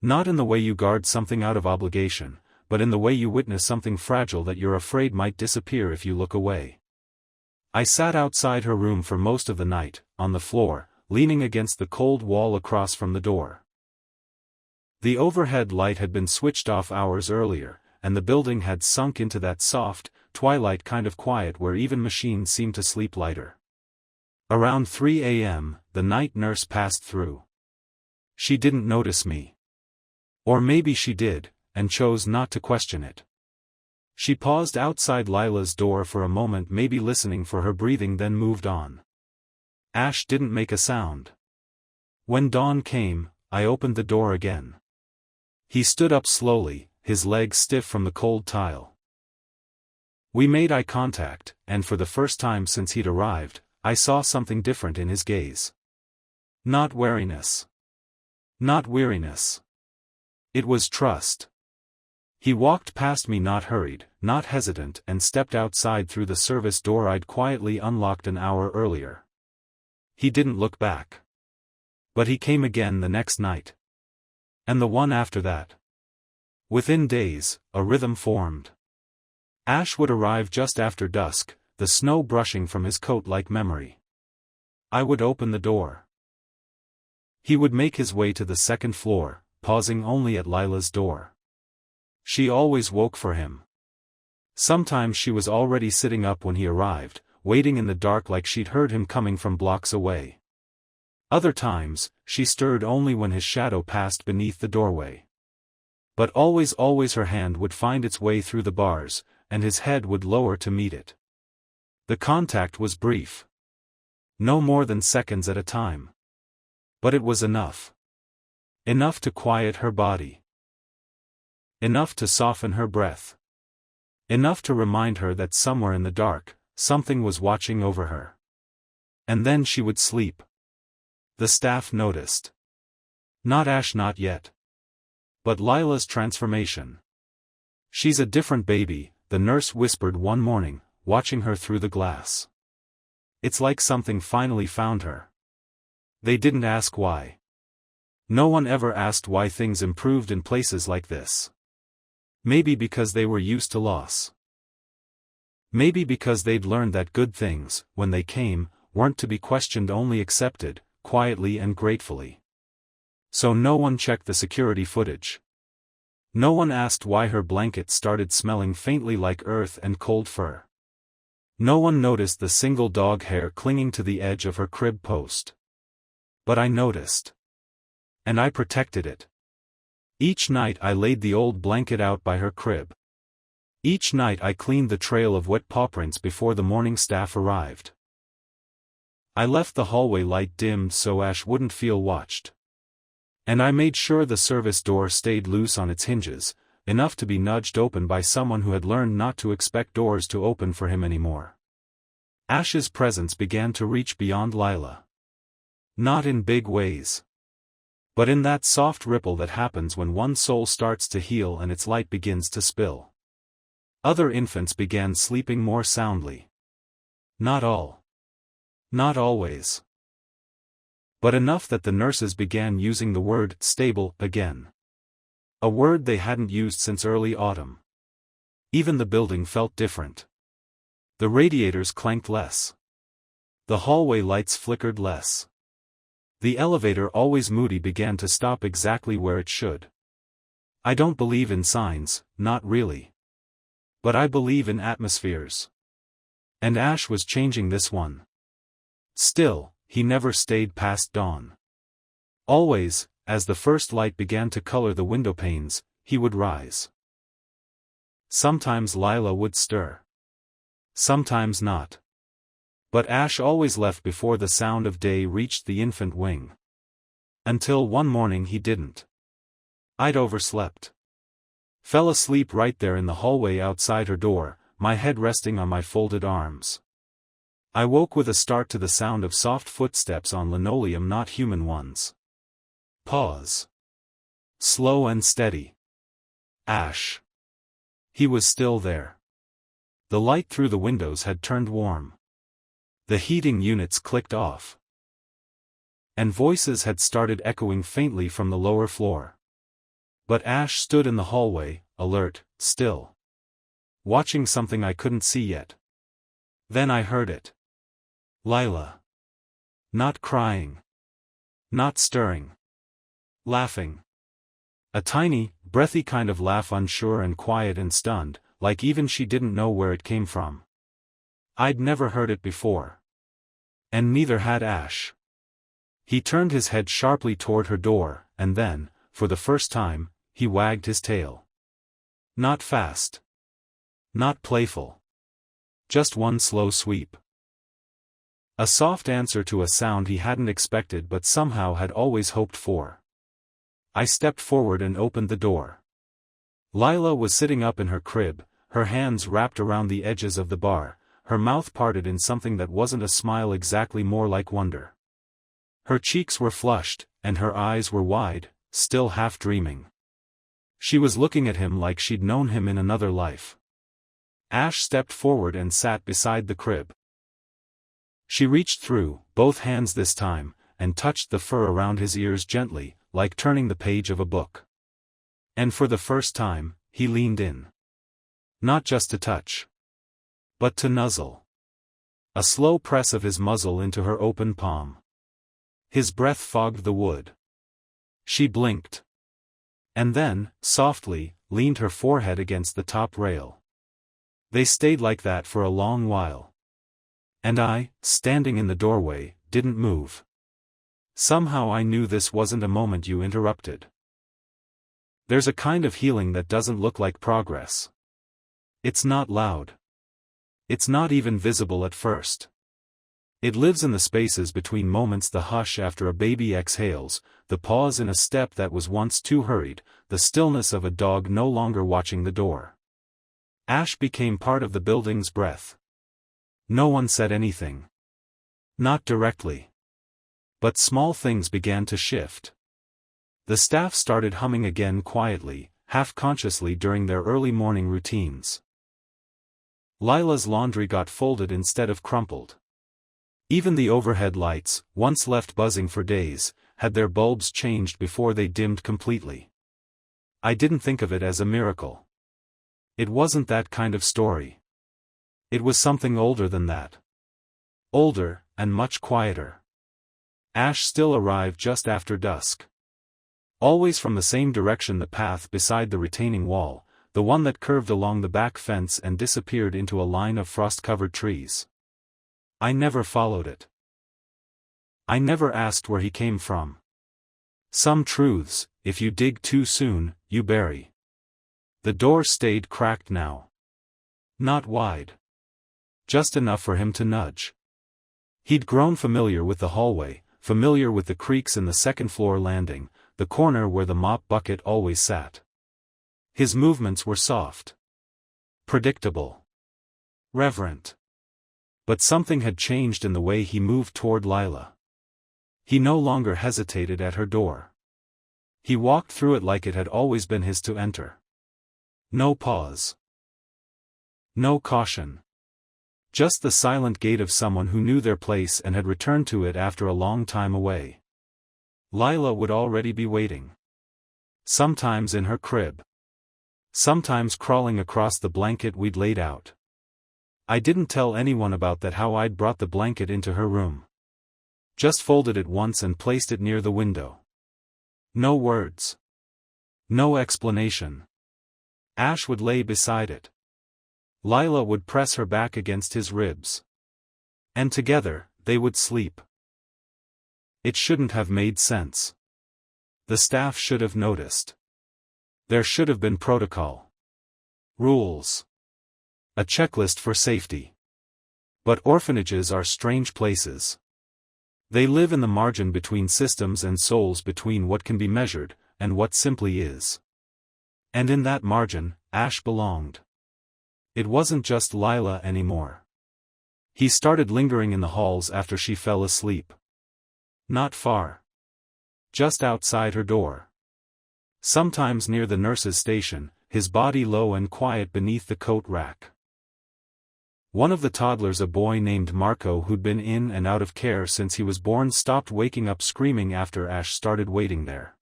A: Not in the way you guard something out of obligation, but in the way you witness something fragile that you're afraid might disappear if you look away. I sat outside her room for most of the night, on the floor, leaning against the cold wall across from the door. The overhead light had been switched off hours earlier, and the building had sunk into that soft, twilight kind of quiet where even machines seem to sleep lighter. Around 3 a.m., the night nurse passed through. She didn't notice me. Or maybe she did, and chose not to question it. She paused outside Lila's door for a moment, maybe listening for her breathing, then moved on. Ash didn't make a sound. When dawn came, I opened the door again. He stood up slowly, his legs stiff from the cold tile. We made eye contact, and for the first time since he'd arrived, I saw something different in his gaze. Not wariness. Not weariness. It was trust. He walked past me, not hurried, not hesitant, and stepped outside through the service door I'd quietly unlocked an hour earlier. He didn't look back. But he came again the next night. And the one after that. Within days, a rhythm formed. Ash would arrive just after dusk, the snow brushing from his coat like memory. I would open the door. He would make his way to the second floor, pausing only at Lila's door. She always woke for him. Sometimes she was already sitting up when he arrived, waiting in the dark like she'd heard him coming from blocks away. Other times, she stirred only when his shadow passed beneath the doorway. But always her hand would find its way through the bars, and his head would lower to meet it. The contact was brief. No more than seconds at a time. But it was enough. Enough to quiet her body. Enough to soften her breath. Enough to remind her that somewhere in the dark, something was watching over her. And then she would sleep. The staff noticed. Not Ash, not yet. But Lila's transformation. "She's a different baby," the nurse whispered one morning, watching her through the glass. "It's like something finally found her." They didn't ask why. No one ever asked why things improved in places like this. Maybe because they were used to loss. Maybe because they'd learned that good things, when they came, weren't to be questioned, only accepted, quietly and gratefully. So no one checked the security footage. No one asked why her blanket started smelling faintly like earth and cold fur. No one noticed the single dog hair clinging to the edge of her crib post. But I noticed. And I protected it. Each night I laid the old blanket out by her crib. Each night I cleaned the trail of wet pawprints before the morning staff arrived. I left the hallway light dimmed so Ash wouldn't feel watched. And I made sure the service door stayed loose on its hinges, enough to be nudged open by someone who had learned not to expect doors to open for him anymore. Ash's presence began to reach beyond Lila. Not in big ways. But in that soft ripple that happens when one soul starts to heal and its light begins to spill. Other infants began sleeping more soundly. Not all. Not always. But enough that the nurses began using the word stable again. A word they hadn't used since early autumn. Even the building felt different. The radiators clanked less. The hallway lights flickered less. The elevator, always moody, began to stop exactly where it should. I don't believe in signs, not really. But I believe in atmospheres. And Ash was changing this one. Still, he never stayed past dawn. Always, as the first light began to color the window panes, he would rise. Sometimes Lila would stir. Sometimes not. But Ash always left before the sound of day reached the infant wing. Until one morning he didn't. I'd overslept. Fell asleep right there in the hallway outside her door, my head resting on my folded arms. I woke with a start to the sound of soft footsteps on linoleum, not human ones. Pause. Slow and steady. Ash. He was still there. The light through the windows had turned warm. The heating units clicked off. And voices had started echoing faintly from the lower floor. But Ash stood in the hallway, alert, still. Watching something I couldn't see yet. Then I heard it. Lila. Not crying. Not stirring. Laughing. A tiny, breathy kind of laugh, unsure and quiet and stunned, like even she didn't know where it came from. I'd never heard it before. And neither had Ash. He turned his head sharply toward her door, and then, for the first time, he wagged his tail. Not fast. Not playful. Just one slow sweep. A soft answer to a sound he hadn't expected but somehow had always hoped for. I stepped forward and opened the door. Lila was sitting up in her crib, her hands wrapped around the edges of the bar, her mouth parted in something that wasn't a smile, exactly more like wonder. Her cheeks were flushed, and her eyes were wide, still half dreaming. She was looking at him like she'd known him in another life. Ash stepped forward and sat beside the crib. She reached through, both hands this time, and touched the fur around his ears gently, like turning the page of a book. And for the first time, he leaned in. Not just to touch. But to nuzzle. A slow press of his muzzle into her open palm. His breath fogged the wood. She blinked. And then, softly, leaned her forehead against the top rail. They stayed like that for a long while. And I, standing in the doorway, didn't move. Somehow I knew this wasn't a moment you interrupted. There's a kind of healing that doesn't look like progress. It's not loud. It's not even visible at first. It lives in the spaces between moments, the hush after a baby exhales, the pause in a step that was once too hurried, the stillness of a dog no longer watching the door. Ash became part of the building's breath. No one said anything. Not directly. But small things began to shift. The staff started humming again quietly, half-consciously during their early morning routines. Lila's laundry got folded instead of crumpled. Even the overhead lights, once left buzzing for days, had their bulbs changed before they dimmed completely. I didn't think of it as a miracle. It wasn't that kind of story. It was something older than that. Older, and much quieter. Ash still arrived just after dusk. Always from the same direction, the path beside the retaining wall, the one that curved along the back fence and disappeared into a line of frost-covered trees. I never followed it. I never asked where he came from. Some truths, if you dig too soon, you bury. The door stayed cracked now. Not wide. Just enough for him to nudge. He'd grown familiar with the hallway, familiar with the creaks in the second-floor landing, the corner where the mop bucket always sat. His movements were soft. Predictable. Reverent. But something had changed in the way he moved toward Lila. He no longer hesitated at her door. He walked through it like it had always been his to enter. No pause. No caution. Just the silent gait of someone who knew their place and had returned to it after a long time away. Lila would already be waiting. Sometimes in her crib. Sometimes crawling across the blanket we'd laid out. I didn't tell anyone about that, how I'd brought the blanket into her room. Just folded it once and placed it near the window. No words. No explanation. Ash would lay beside it. Lila would press her back against his ribs. And together, they would sleep. It shouldn't have made sense. The staff should have noticed. There should have been protocol. Rules. A checklist for safety. But orphanages are strange places. They live in the margin between systems and souls, between what can be measured, and what simply is. And in that margin, Ash belonged. It wasn't just Lila anymore. He started lingering in the halls after she fell asleep. Not far. Just outside her door. Sometimes near the nurse's station, his body low and quiet beneath the coat rack. One of the toddlers, a boy named Marco who'd been in and out of care since he was born, stopped waking up screaming after Ash started waiting there.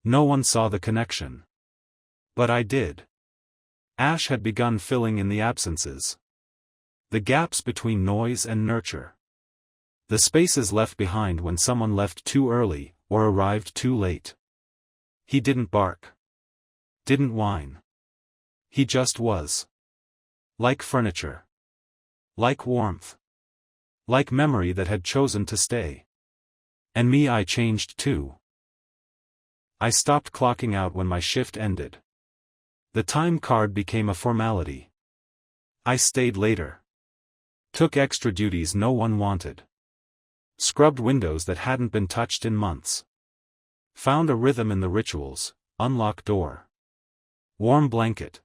A: No one saw the connection. But I did. Ash had begun filling in the absences. The gaps between noise and nurture. The spaces left behind when someone left too early, or arrived too late. He didn't bark. Didn't whine. He just was. Like furniture. Like warmth. Like memory that had chosen to stay. And me, I changed too. I stopped clocking out when my shift ended. The time card became a formality. I stayed later. Took extra duties no one wanted. Scrubbed windows that hadn't been touched in months. Found a rhythm in the rituals: unlock door. Warm blanket.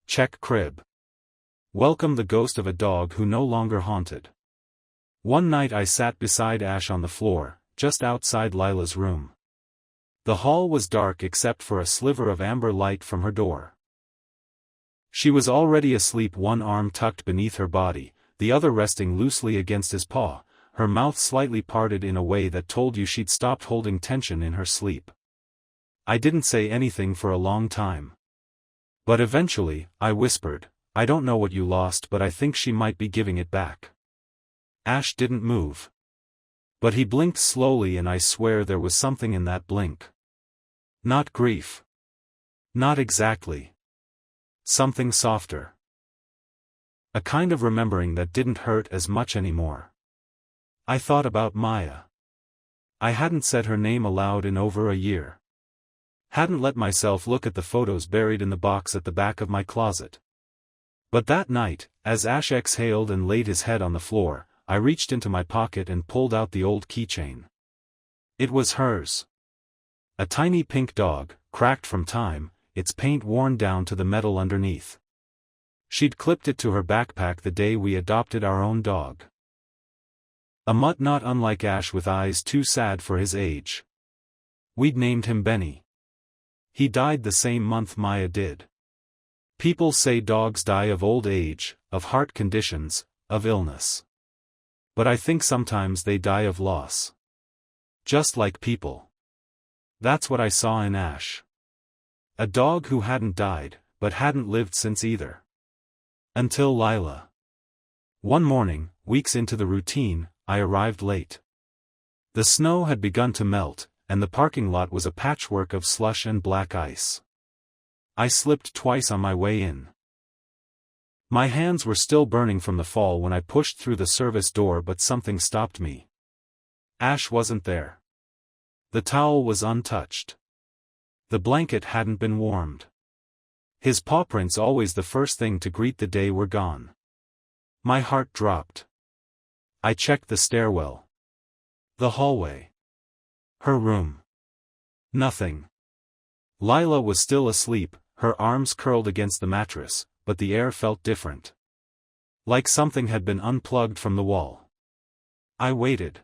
A: Check crib. Welcome the ghost of a dog who no longer haunted. One night I sat beside Ash on the floor, just outside Lila's room. The hall was dark except for a sliver of amber light from her door. She was already asleep, one arm tucked beneath her body, the other resting loosely against his paw, her mouth slightly parted in a way that told you she'd stopped holding tension in her sleep. I didn't say anything for a long time. But eventually, I whispered, "I don't know what you lost, but I think she might be giving it back." Ash didn't move. But he blinked slowly, and I swear there was something in that blink. Not grief. Not exactly. Something softer. A kind of remembering that didn't hurt as much anymore. I thought about Maya. I hadn't said her name aloud in over a year. Hadn't let myself look at the photos buried in the box at the back of my closet. But that night, as Ash exhaled and laid his head on the floor, I reached into my pocket and pulled out the old keychain. It was hers. A tiny pink dog, cracked from time, its paint worn down to the metal underneath. She'd clipped it to her backpack the day we adopted our own dog. A mutt not unlike Ash with eyes too sad for his age. We'd named him Benny. He died the same month Maya did. People say dogs die of old age, of heart conditions, of illness. But I think sometimes they die of loss. Just like people. That's what I saw in Ash. A dog who hadn't died, but hadn't lived since either. Until Lila. One morning, weeks into the routine, I arrived late. The snow had begun to melt, and the parking lot was a patchwork of slush and black ice. I slipped twice on my way in. My hands were still burning from the fall when I pushed through the service door, but something stopped me. Ash wasn't there. The towel was untouched. The blanket hadn't been warmed. His paw prints always the first thing to greet the day were gone. My heart dropped. I checked the stairwell. The hallway. Her room. Nothing. Lila was still asleep, her arms curled against the mattress, but the air felt different. Like something had been unplugged from the wall. I waited.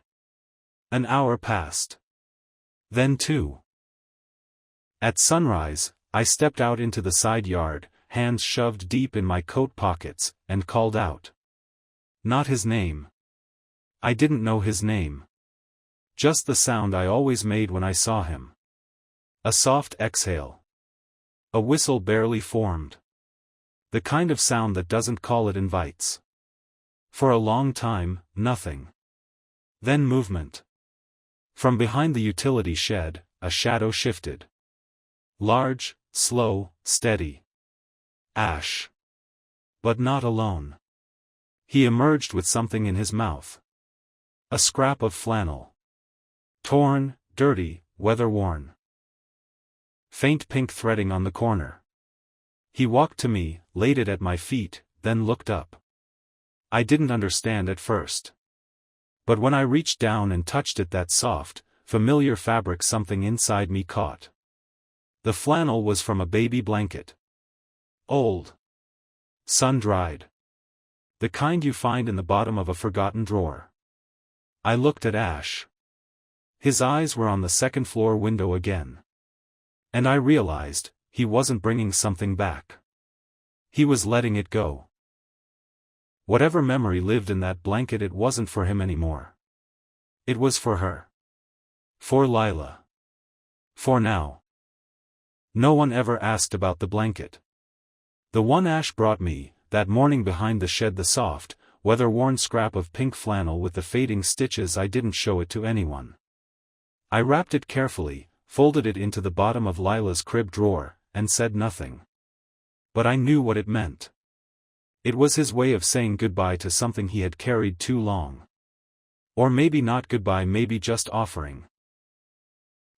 A: An hour passed. Then 2. At sunrise, I stepped out into the side yard, hands shoved deep in my coat pockets, and called out. Not his name. I didn't know his name. Just the sound I always made when I saw him. A soft exhale. A whistle barely formed. The kind of sound that doesn't call, it invites. For a long time, nothing. Then movement. From behind the utility shed, a shadow shifted. Large, slow, steady. Ash. But not alone. He emerged with something in his mouth. A scrap of flannel. Torn, dirty, weather-worn. Faint pink threading on the corner. He walked to me, laid it at my feet, then looked up. I didn't understand at first. But when I reached down and touched it, that soft, familiar fabric, something inside me caught. The flannel was from a baby blanket. Old. Sun-dried. The kind you find in the bottom of a forgotten drawer. I looked at Ash. His eyes were on the second-floor window again. And I realized, he wasn't bringing something back. He was letting it go. Whatever memory lived in that blanket, it wasn't for him anymore. It was for her. For Lila. For now. No one ever asked about the blanket. The one Ash brought me, that morning behind the shed, the soft, weather-worn scrap of pink flannel with the fading stitches. I didn't show it to anyone. I wrapped it carefully, folded it into the bottom of Lila's crib drawer, and said nothing. But I knew what it meant. It was his way of saying goodbye to something he had carried too long. Or maybe not goodbye, maybe just offering.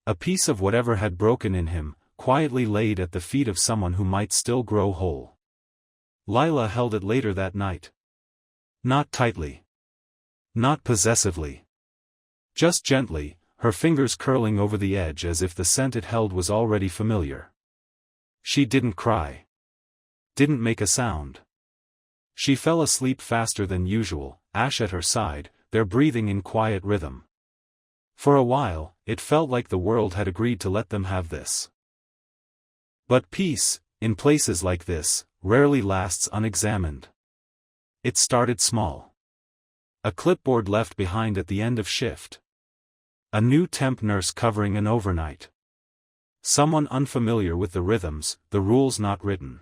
A: A piece of whatever had broken in him, quietly laid at the feet of someone who might still grow whole. Lila held it later that night. Not tightly. Not possessively. Just gently, her fingers curling over the edge as if the scent it held was already familiar. She didn't cry. Didn't make a sound. She fell asleep faster than usual, Ash at her side, their breathing in quiet rhythm. For a while, it felt like the world had agreed to let them have this. But peace, in places like this, rarely lasts unexamined. It started small. A clipboard left behind at the end of shift. A new temp nurse covering an overnight. Someone unfamiliar with the rhythms, the rules not written.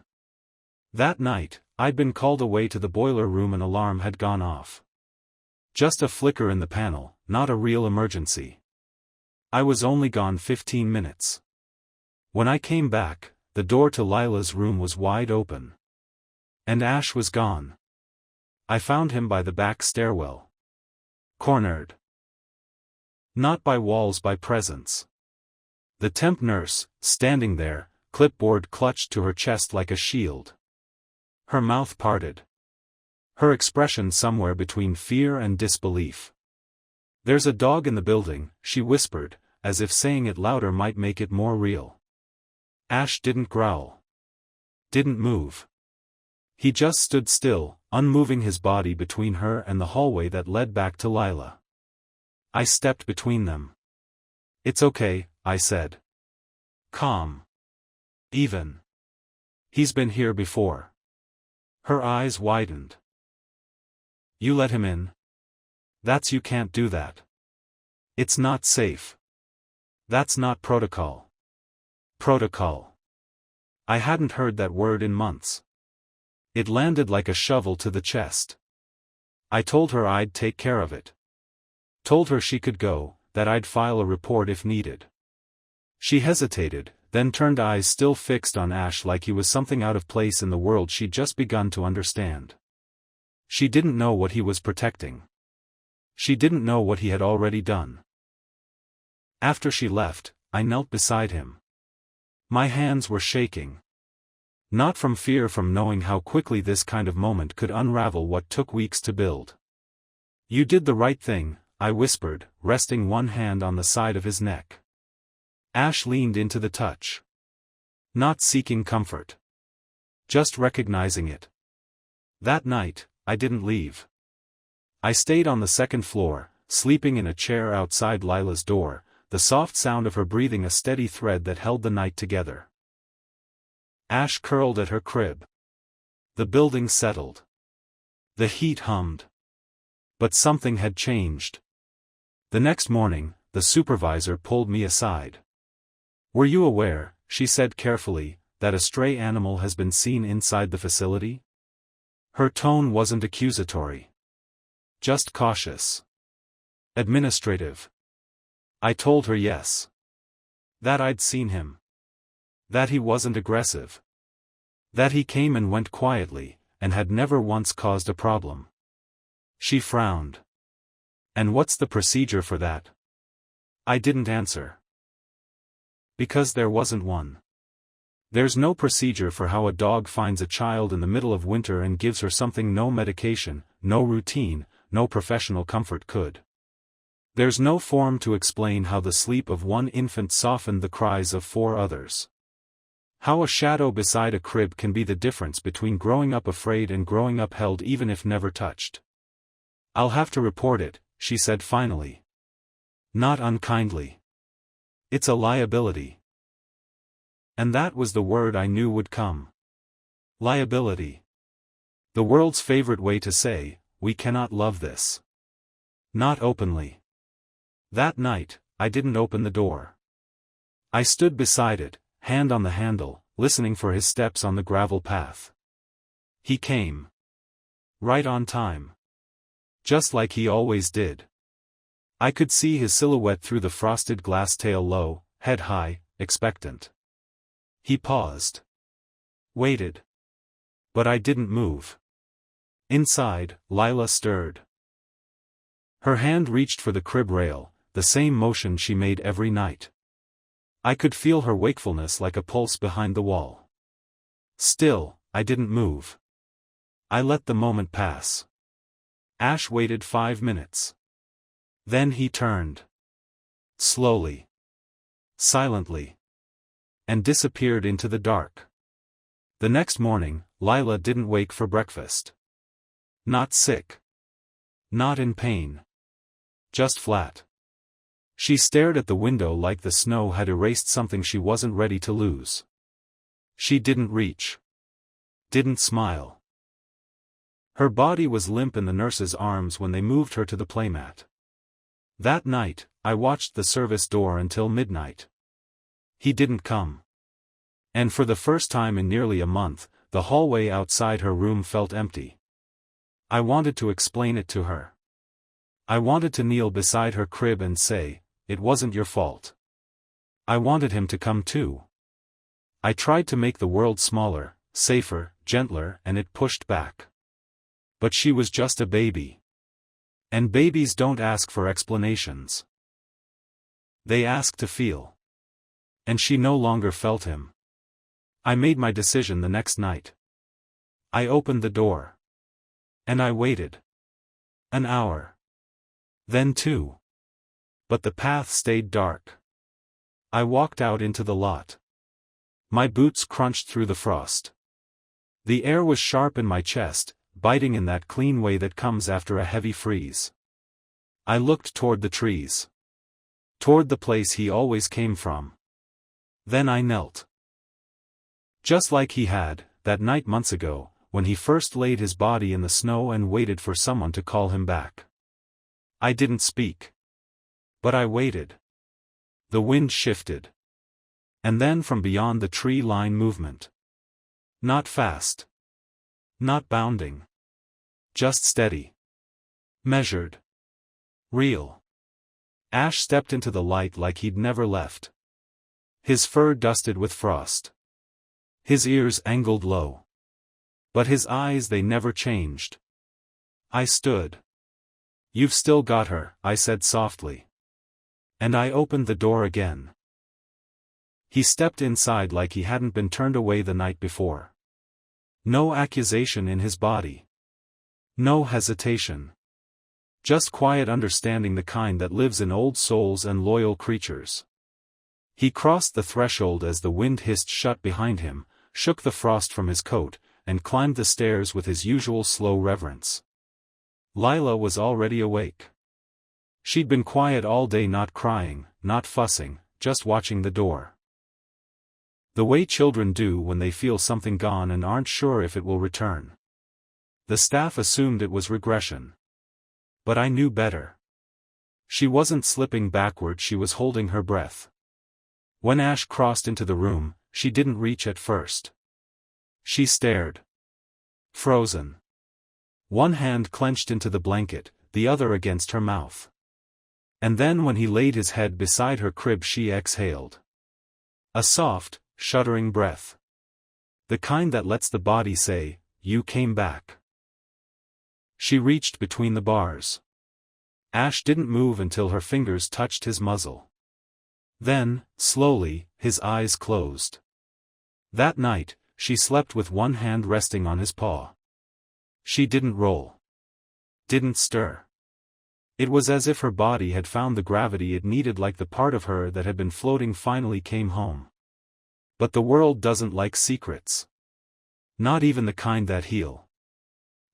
A: That night, I'd been called away to the boiler room. An alarm had gone off. Just a flicker in the panel, not a real emergency. I was only gone 15 minutes. When I came back, the door to Lila's room was wide open. And Ash was gone. I found him by the back stairwell. Cornered. Not by walls, by presence. The temp nurse, standing there, clipboard clutched to her chest like a shield. Her mouth parted. Her expression somewhere between fear and disbelief. "There's a dog in the building," she whispered, as if saying it louder might make it more real. Ash didn't growl. Didn't move. He just stood still, unmoving, his body between her and the hallway that led back to Lila. I stepped between them. "It's okay," I said. "Calm. Even. He's been here before." Her eyes widened. "You let him in?" You can't do that. It's not safe. That's not protocol." Protocol. I hadn't heard that word in months. It landed like a shovel to the chest. I told her I'd take care of it. Told her she could go, that I'd file a report if needed. She hesitated, then turned, eyes still fixed on Ash like he was something out of place in the world she'd just begun to understand. She didn't know what he was protecting. She didn't know what he had already done. After she left, I knelt beside him. My hands were shaking. Not from fear, from knowing how quickly this kind of moment could unravel what took weeks to build. "You did the right thing," I whispered, resting one hand on the side of his neck. Ash leaned into the touch. Not seeking comfort. Just recognizing it. That night, I didn't leave. I stayed on the second floor, sleeping in a chair outside Lila's door, the soft sound of her breathing a steady thread that held the night together. Ash curled at her crib. The building settled. The heat hummed. But something had changed. The next morning, the supervisor pulled me aside. "Were you aware," she said carefully, "that a stray animal has been seen inside the facility?" Her tone wasn't accusatory. Just cautious. Administrative. I told her yes. That I'd seen him. That he wasn't aggressive. That he came and went quietly, and had never once caused a problem. She frowned. "And what's the procedure for that?" I didn't answer. Because there wasn't one. There's no procedure for how a dog finds a child in the middle of winter and gives her something no medication, no routine, no professional comfort could. There's no form to explain how the sleep of one infant softened the cries of 4 others. How a shadow beside a crib can be the difference between growing up afraid and growing up held, even if never touched. "I'll have to report it," she said finally. Not unkindly. "It's a liability." And that was the word I knew would come. Liability. The world's favorite way to say, "We cannot love this." Not openly. That night, I didn't open the door. I stood beside it, hand on the handle, listening for his steps on the gravel path. He came. Right on time. Just like he always did. I could see his silhouette through the frosted glass, tail low, head high, expectant. He paused. Waited. But I didn't move. Inside, Lila stirred. Her hand reached for the crib rail, the same motion she made every night. I could feel her wakefulness like a pulse behind the wall. Still, I didn't move. I let the moment pass. Ash waited 5 minutes. Then he turned. Slowly. Silently. And disappeared into the dark. The next morning, Lila didn't wake for breakfast. Not sick. Not in pain. Just flat. She stared at the window like the snow had erased something she wasn't ready to lose. She didn't reach. Didn't smile. Her body was limp in the nurse's arms when they moved her to the playmat. That night, I watched the service door until midnight. He didn't come. And for the first time in nearly a month, the hallway outside her room felt empty. I wanted to explain it to her. I wanted to kneel beside her crib and say, "It wasn't your fault." I wanted him to come too. I tried to make the world smaller, safer, gentler, and it pushed back. But she was just a baby. And babies don't ask for explanations. They ask to feel. And she no longer felt him. I made my decision the next night. I opened the door. And I waited. An hour. Then 2. But the path stayed dark. I walked out into the lot. My boots crunched through the frost. The air was sharp in my chest, biting in that clean way that comes after a heavy freeze. I looked toward the trees. Toward the place he always came from. Then I knelt. Just like he had, that night months ago, when he first laid his body in the snow and waited for someone to call him back. I didn't speak. But I waited. The wind shifted. And then from beyond the tree line movement. Not fast. Not bounding. Just steady. Measured. Real. Ash stepped into the light like he'd never left. His fur dusted with frost. His ears angled low. But his eyes, they never changed. I stood. "You've still got her," I said softly. And I opened the door again. He stepped inside like he hadn't been turned away the night before. No accusation in his body. No hesitation. Just quiet understanding, the kind that lives in old souls and loyal creatures. He crossed the threshold as the wind hissed shut behind him, shook the frost from his coat, and climbed the stairs with his usual slow reverence. Lila was already awake. She'd been quiet all day, not crying, not fussing, just watching the door. The way children do when they feel something gone and aren't sure if it will return. The staff assumed it was regression. But I knew better. She wasn't slipping backward, she was holding her breath. When Ash crossed into the room, she didn't reach at first. She stared. Frozen. One hand clenched into the blanket, the other against her mouth. And then when he laid his head beside her crib, she exhaled. A soft, shuddering breath. The kind that lets the body say, "You came back." She reached between the bars. Ash didn't move until her fingers touched his muzzle. Then, slowly, his eyes closed. That night, she slept with one hand resting on his paw. She didn't roll. Didn't stir. It was as if her body had found the gravity it needed, like the part of her that had been floating finally came home. But the world doesn't like secrets. Not even the kind that heal.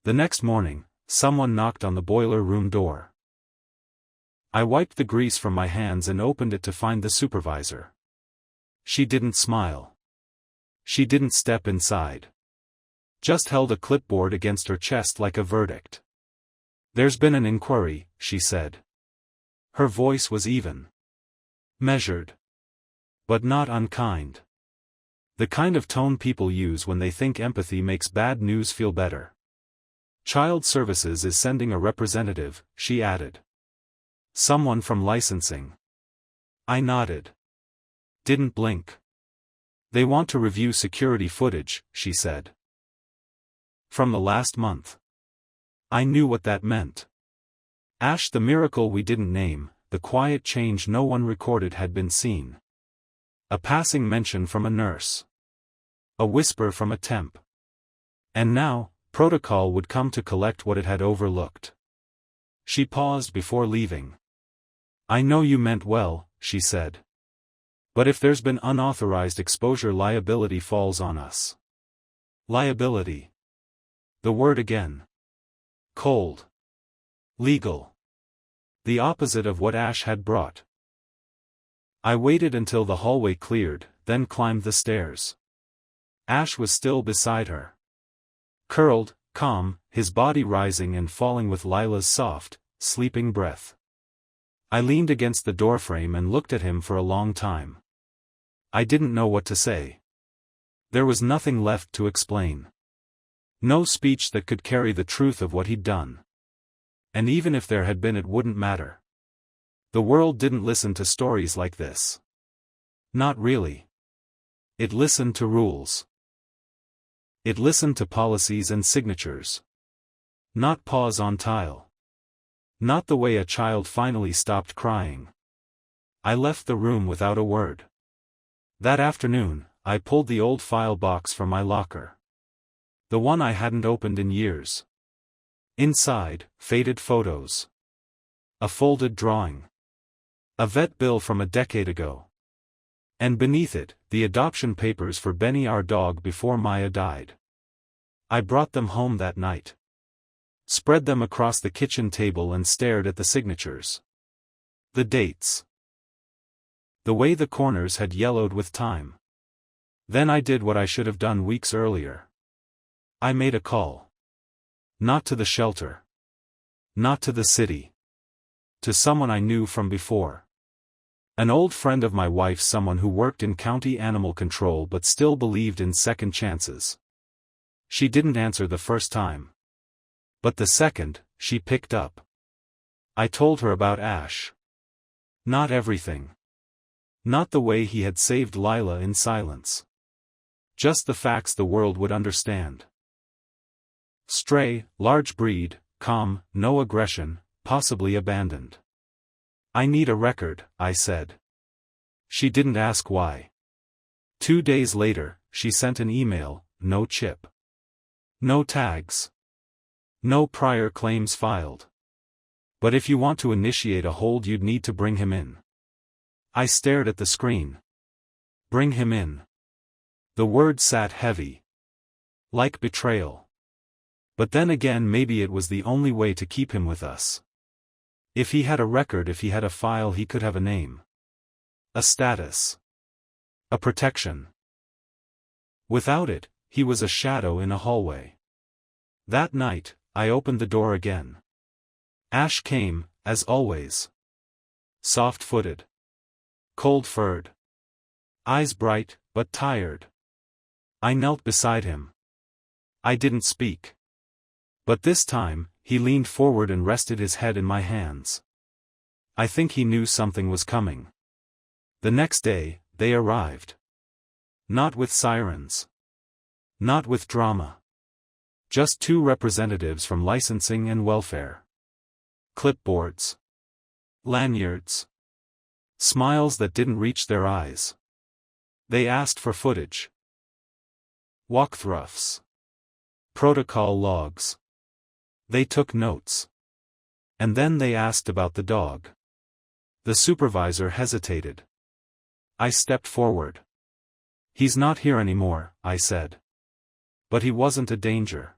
A: The next morning, someone knocked on the boiler room door. I wiped the grease from my hands and opened it to find the supervisor. She didn't smile. She didn't step inside. Just held a clipboard against her chest like a verdict. "There's been an inquiry," she said. Her voice was even. Measured. But not unkind. The kind of tone people use when they think empathy makes bad news feel better. "Child Services is sending a representative," she added. "Someone from licensing." I nodded. Didn't blink. "They want to review security footage," she said. "From the last month." I knew what that meant. Ash, the miracle we didn't name, the quiet change no one recorded, had been seen. A passing mention from a nurse. A whisper from a temp. And now, protocol would come to collect what it had overlooked. She paused before leaving. "I know you meant well," she said. "But if there's been unauthorized exposure, liability falls on us." Liability. The word again. Cold. Legal. The opposite of what Ash had brought. I waited until the hallway cleared, then climbed the stairs. Ash was still beside her. Curled, calm, his body rising and falling with Lila's soft, sleeping breath. I leaned against the doorframe and looked at him for a long time. I didn't know what to say. There was nothing left to explain. No speech that could carry the truth of what he'd done. And even if there had been, it wouldn't matter. The world didn't listen to stories like this. Not really. It listened to rules. It listened to policies and signatures. Not paws on tile. Not the way a child finally stopped crying. I left the room without a word. That afternoon, I pulled the old file box from my locker. The one I hadn't opened in years. Inside, faded photos. A folded drawing. A vet bill from a decade ago. And beneath it, the adoption papers for Benny, our dog, before Maya died. I brought them home that night. Spread them across the kitchen table and stared at the signatures. The dates. The way the corners had yellowed with time. Then I did what I should have done weeks earlier. I made a call. Not to the shelter. Not to the city. To someone I knew from before. An old friend of my wife's, someone who worked in county animal control but still believed in second chances. She didn't answer the first time. But the second, she picked up. I told her about Ash. Not everything. Not the way he had saved Lila in silence. Just the facts the world would understand. Stray, large breed, calm, no aggression, possibly abandoned. I need a record, I said. She didn't ask why. 2 days later, she sent an email, no chip. No tags. No prior claims filed. But if you want to initiate a hold, you'd need to bring him in. I stared at the screen. Bring him in. The word sat heavy. Like betrayal. But then again, maybe it was the only way to keep him with us. If he had a record, if he had a file, he could have a name. A status. A protection. Without it, he was a shadow in a hallway. That night, I opened the door again. Ash came, as always. Soft-footed. Cold-furred. Eyes bright, but tired. I knelt beside him. I didn't speak. But this time, he leaned forward and rested his head in my hands. I think he knew something was coming. The next day, they arrived. Not with sirens. Not with drama. Just 2 representatives from licensing and welfare. Clipboards. Lanyards. Smiles that didn't reach their eyes. They asked for footage. Walkthroughs. Protocol logs. They took notes. And then they asked about the dog. The supervisor hesitated. I stepped forward. He's not here anymore, I said. But he wasn't a danger.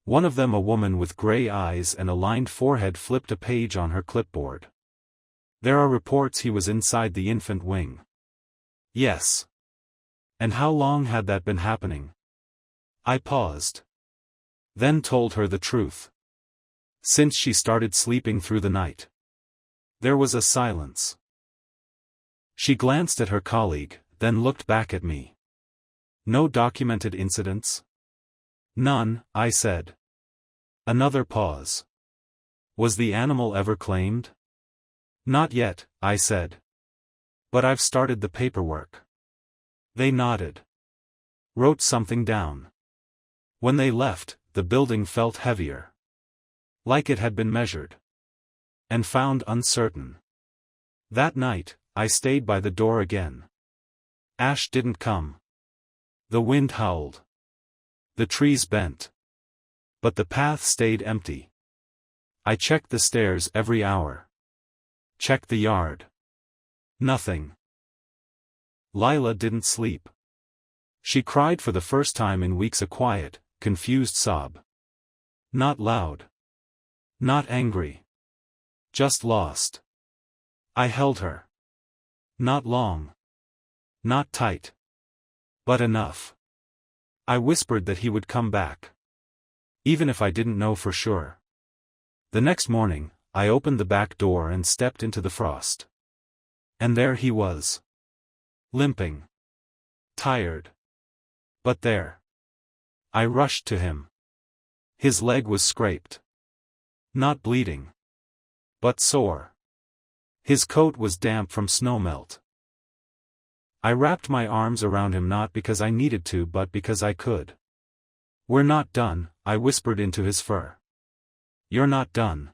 A: One of them, a woman with gray eyes and a lined forehead, flipped a page on her clipboard. There are reports he was inside the infant wing. Yes. And how long had that been happening? I paused. Then told her the truth. Since she started sleeping through the night. There was a silence. She glanced at her colleague, then looked back at me. No documented incidents? None, I said. Another pause. Was the animal ever claimed? Not yet, I said. But I've started the paperwork. They nodded. Wrote something down. When they left, the building felt heavier. Like it had been measured. And found uncertain. That night, I stayed by the door again. Ash didn't come. The wind howled. The trees bent. But the path stayed empty. I checked the stairs every hour. Checked the yard. Nothing. Lila didn't sleep. She cried for the first time in weeks, a quiet, confused sob. Not loud. Not angry. Just lost. I held her. Not long. Not tight. But enough. I whispered that he would come back. Even if I didn't know for sure. The next morning, I opened the back door and stepped into the frost. And there he was. Limping. Tired. But there. I rushed to him. His leg was scraped. Not bleeding. But sore. His coat was damp from snowmelt. I wrapped my arms around him, not because I needed to but because I could. We're not done, I whispered into his fur. You're not done.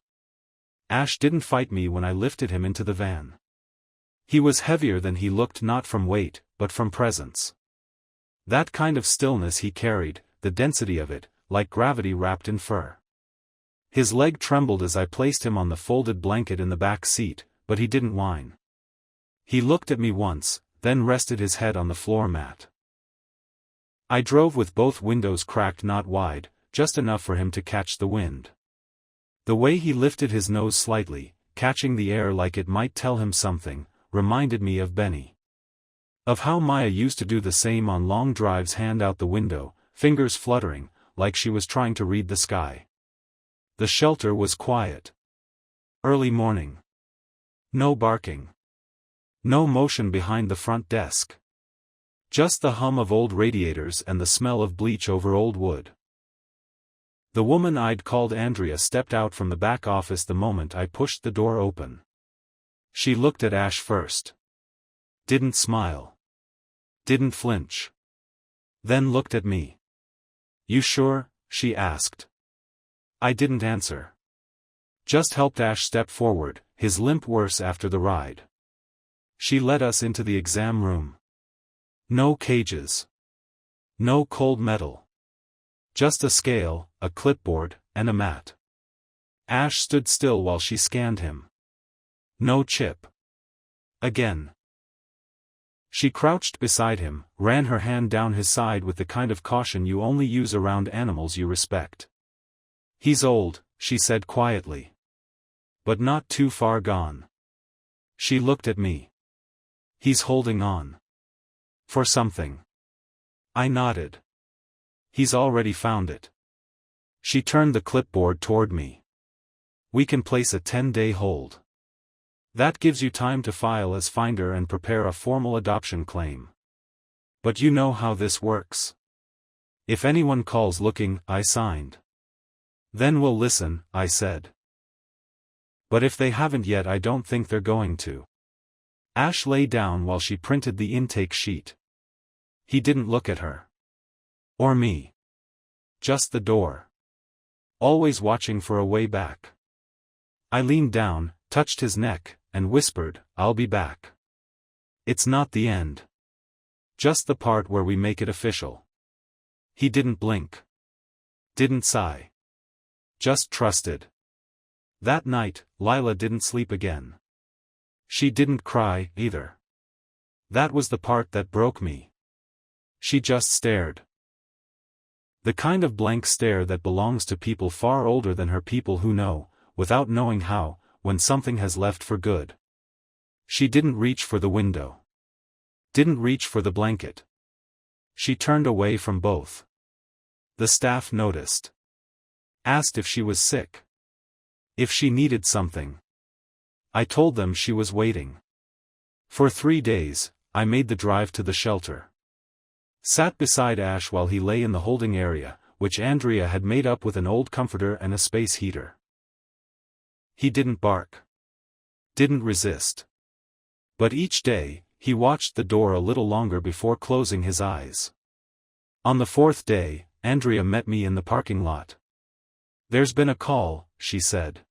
A: Ash didn't fight me when I lifted him into the van. He was heavier than he looked, not from weight, but from presence. That kind of stillness he carried, the density of it, like gravity wrapped in fur. His leg trembled as I placed him on the folded blanket in the back seat, but he didn't whine. He looked at me once, then rested his head on the floor mat. I drove with both windows cracked not wide, just enough for him to catch the wind. The way he lifted his nose slightly, catching the air like it might tell him something, reminded me of Benny. Of how Maya used to do the same on long drives, hand out the window, fingers fluttering, like she was trying to read the sky. The shelter was quiet. Early morning. No barking. No motion behind the front desk. Just the hum of old radiators and the smell of bleach over old wood. The woman I'd called Andrea stepped out from the back office the moment I pushed the door open. She looked at Ash first. Didn't smile. Didn't flinch. Then looked at me. "You sure?" she asked. I didn't answer. Just helped Ash step forward, his limp worse after the ride. She led us into the exam room. No cages. No cold metal. Just a scale, a clipboard, and a mat. Ash stood still while she scanned him. No chip. Again. She crouched beside him, ran her hand down his side with the kind of caution you only use around animals you respect. "He's old," she said quietly. "But not too far gone." She looked at me. "He's holding on. For something." I nodded. "He's already found it." She turned the clipboard toward me. "We can place a 10-day hold. That gives you time to file as finder and prepare a formal adoption claim. But you know how this works. If anyone calls looking," I signed. "Then we'll listen," I said. "But if they haven't yet, I don't think they're going to." Ash lay down while she printed the intake sheet. He didn't look at her. Or me. Just the door. Always watching for a way back. I leaned down, touched his neck, and whispered, "I'll be back. It's not the end. Just the part where we make it official." He didn't blink. Didn't sigh. Just trusted. That night, Lila didn't sleep again. She didn't cry, either. That was the part that broke me. She just stared. The kind of blank stare that belongs to people far older than her, people who know, without knowing how, when something has left for good. She didn't reach for the window. Didn't reach for the blanket. She turned away from both. The staff noticed. Asked if she was sick. If she needed something. I told them she was waiting. For 3 days, I made the drive to the shelter. Sat beside Ash while he lay in the holding area, which Andrea had made up with an old comforter and a space heater. He didn't bark. Didn't resist. But each day, he watched the door a little longer before closing his eyes. On the 4th day, Andrea met me in the parking lot. "There's been a call," she said.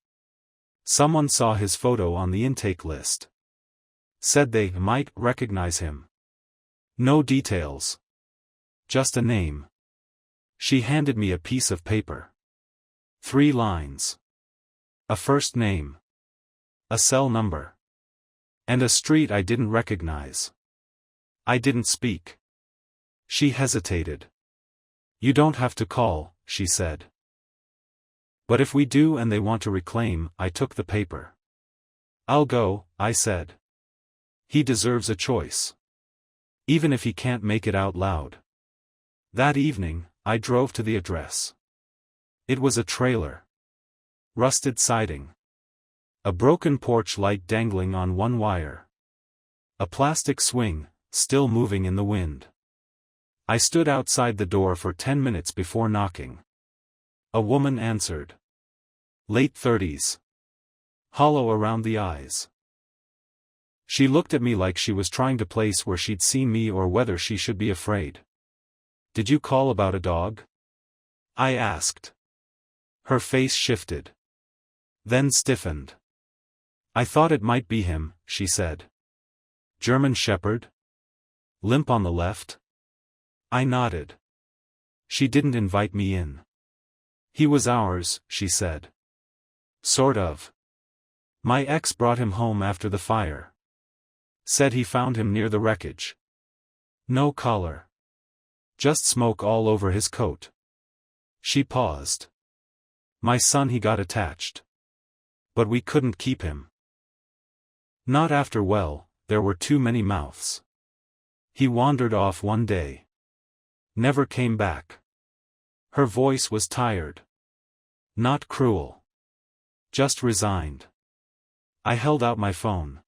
A: "Someone saw his photo on the intake list. Said they might recognize him. No details. Just a name." She handed me a piece of paper. 3 lines. A first name. A cell number. And a street I didn't recognize. I didn't speak. She hesitated. "You don't have to call," she said. "But if we do and they want to reclaim," I took the paper. "I'll go," I said. "He deserves a choice. Even if he can't make it out loud." That evening, I drove to the address. It was a trailer. Rusted siding. A broken porch light dangling on one wire. A plastic swing, still moving in the wind. I stood outside the door for 10 minutes before knocking. A woman answered. Late 30s. Hollow around the eyes. She looked at me like she was trying to place where she'd seen me or whether she should be afraid. "Did you call about a dog?" I asked. Her face shifted. Then stiffened. "I thought it might be him," she said. "German Shepherd? Limp on the left?" I nodded. She didn't invite me in. He was ours, she said. Sort of. My ex brought him home after the fire. Said he found him near the wreckage. No collar. Just smoke all over his coat. She paused. My son, he got attached. But we couldn't keep him. Not after, well, there were too many mouths. He wandered off one day. Never came back. Her voice was tired. Not cruel. Just resigned. I held out my phone.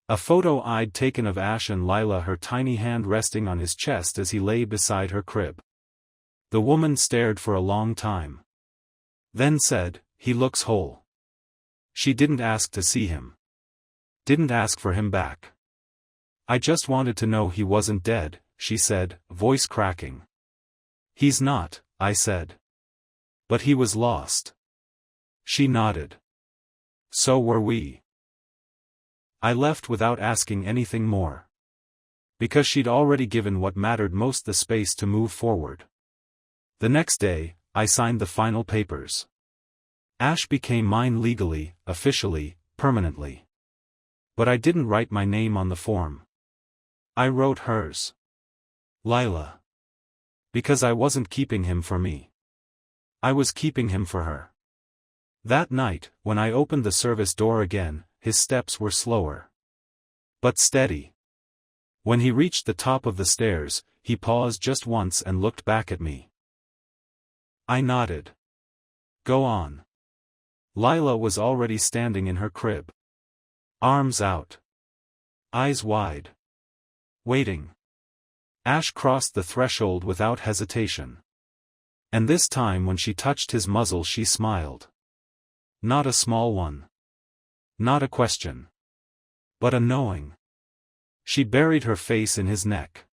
A: A photo I'd taken of Ash and Lila, her tiny hand resting on his chest as he lay beside her crib. The woman stared for a long time. Then said, "He looks whole." She didn't ask to see him. Didn't ask for him back. I just wanted to know he wasn't dead, she said, voice cracking. He's not, I said. But he was lost. She nodded. So were we. I left without asking anything more. Because she'd already given what mattered most the space to move forward. The next day, I signed the final papers. Ash became mine legally, officially, permanently. But I didn't write my name on the form. I wrote hers. Lila. Because I wasn't keeping him for me. I was keeping him for her. That night, when I opened the service door again, his steps were slower. But steady. When he reached the top of the stairs, he paused just once and looked back at me. I nodded. Go on. Lila was already standing in her crib. Arms out. Eyes wide. Waiting. Ash crossed the threshold without hesitation. And this time when she touched his muzzle she smiled. Not a small one. Not a question. But a knowing. She buried her face in his neck.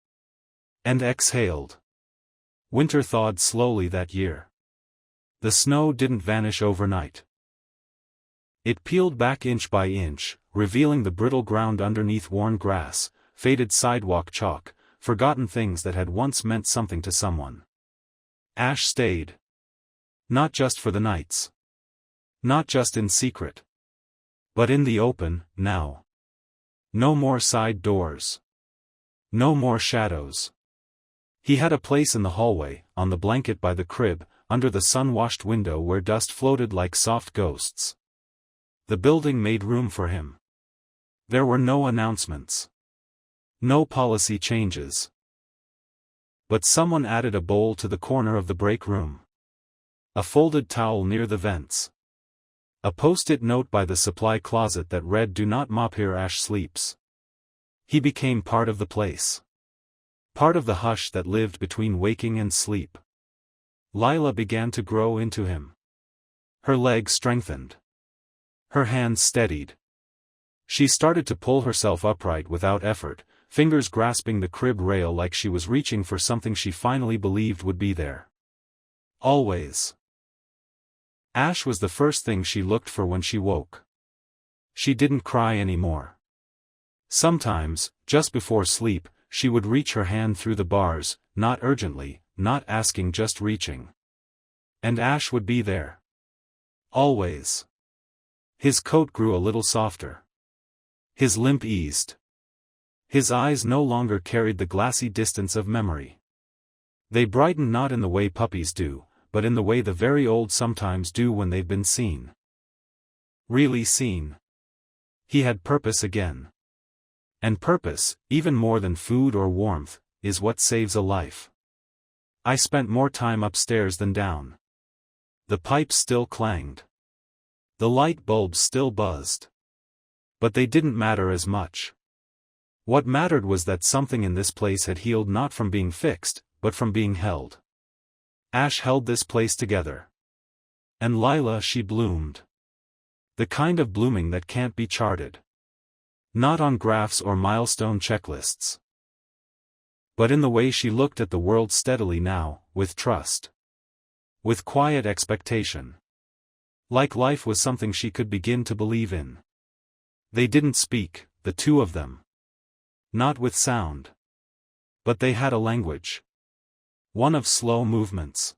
A: And exhaled. Winter thawed slowly that year. The snow didn't vanish overnight. It peeled back inch by inch, revealing the brittle ground underneath, worn grass, faded sidewalk chalk, forgotten things that had once meant something to someone. Ash stayed. Not just for the nights. Not just in secret. But in the open, now. No more side doors. No more shadows. He had a place in the hallway, on the blanket by the crib, under the sun-washed window where dust floated like soft ghosts. The building made room for him. There were no announcements. No policy changes. But someone added a bowl to the corner of the break room. A folded towel near the vents. A post-it note by the supply closet that read, "Do not mop here, Ash sleeps." He became part of the place. Part of the hush that lived between waking and sleep. Lila began to grow into him. Her legs strengthened. Her hands steadied. She started to pull herself upright without effort, fingers grasping the crib rail like she was reaching for something she finally believed would be there. Always. Ash was the first thing she looked for when she woke. She didn't cry anymore. Sometimes, just before sleep, she would reach her hand through the bars, not urgently, not asking, just reaching. And Ash would be there. Always. His coat grew a little softer. His limp eased. His eyes no longer carried the glassy distance of memory. They brightened not in the way puppies do, but in the way the very old sometimes do when they've been seen. Really seen. He had purpose again. And purpose, even more than food or warmth, is what saves a life. I spent more time upstairs than down. The pipes still clanged. The light bulbs still buzzed. But they didn't matter as much. What mattered was that something in this place had healed, not from being fixed, but from being held. Ash held this place together. And Lila, she bloomed. The kind of blooming that can't be charted. Not on graphs or milestone checklists. But in the way she looked at the world steadily now, with trust. With quiet expectation. Like life was something she could begin to believe in. They didn't speak, the two of them. Not with sound. But they had a language. One of slow movements.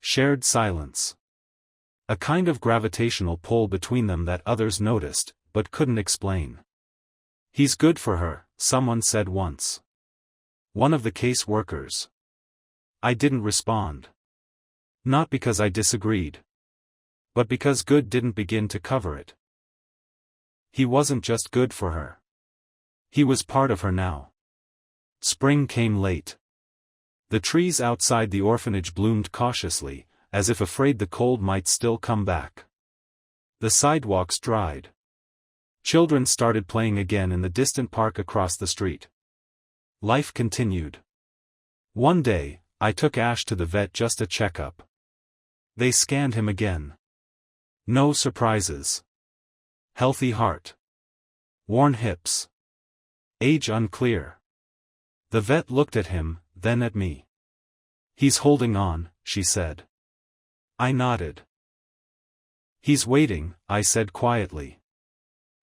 A: Shared silence. A kind of gravitational pull between them that others noticed, but couldn't explain. "He's good for her," someone said once. One of the case workers. I didn't respond. Not because I disagreed. But because good didn't begin to cover it. He wasn't just good for her. He was part of her now. Spring came late. The trees outside the orphanage bloomed cautiously, as if afraid the cold might still come back. The sidewalks dried. Children started playing again in the distant park across the street. Life continued. One day, I took Ash to the vet just a checkup. They scanned him again. No surprises. Healthy heart. Worn hips. Age unclear. The vet looked at him, then at me. "He's holding on," she said. I nodded. "He's waiting," I said quietly.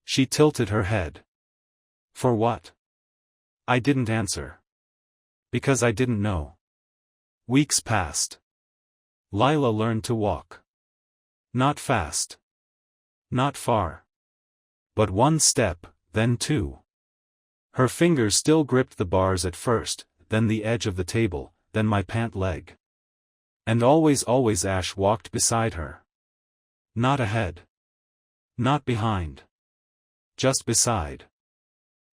A: She tilted her head. "For what?" I didn't answer. Because I didn't know. Weeks passed. Lila learned to walk. Not fast. Not far. But one step, then two. Her fingers still gripped the bars at first, then the edge of the table, then my pant leg. And always Ash walked beside her. Not ahead. Not behind. Just beside.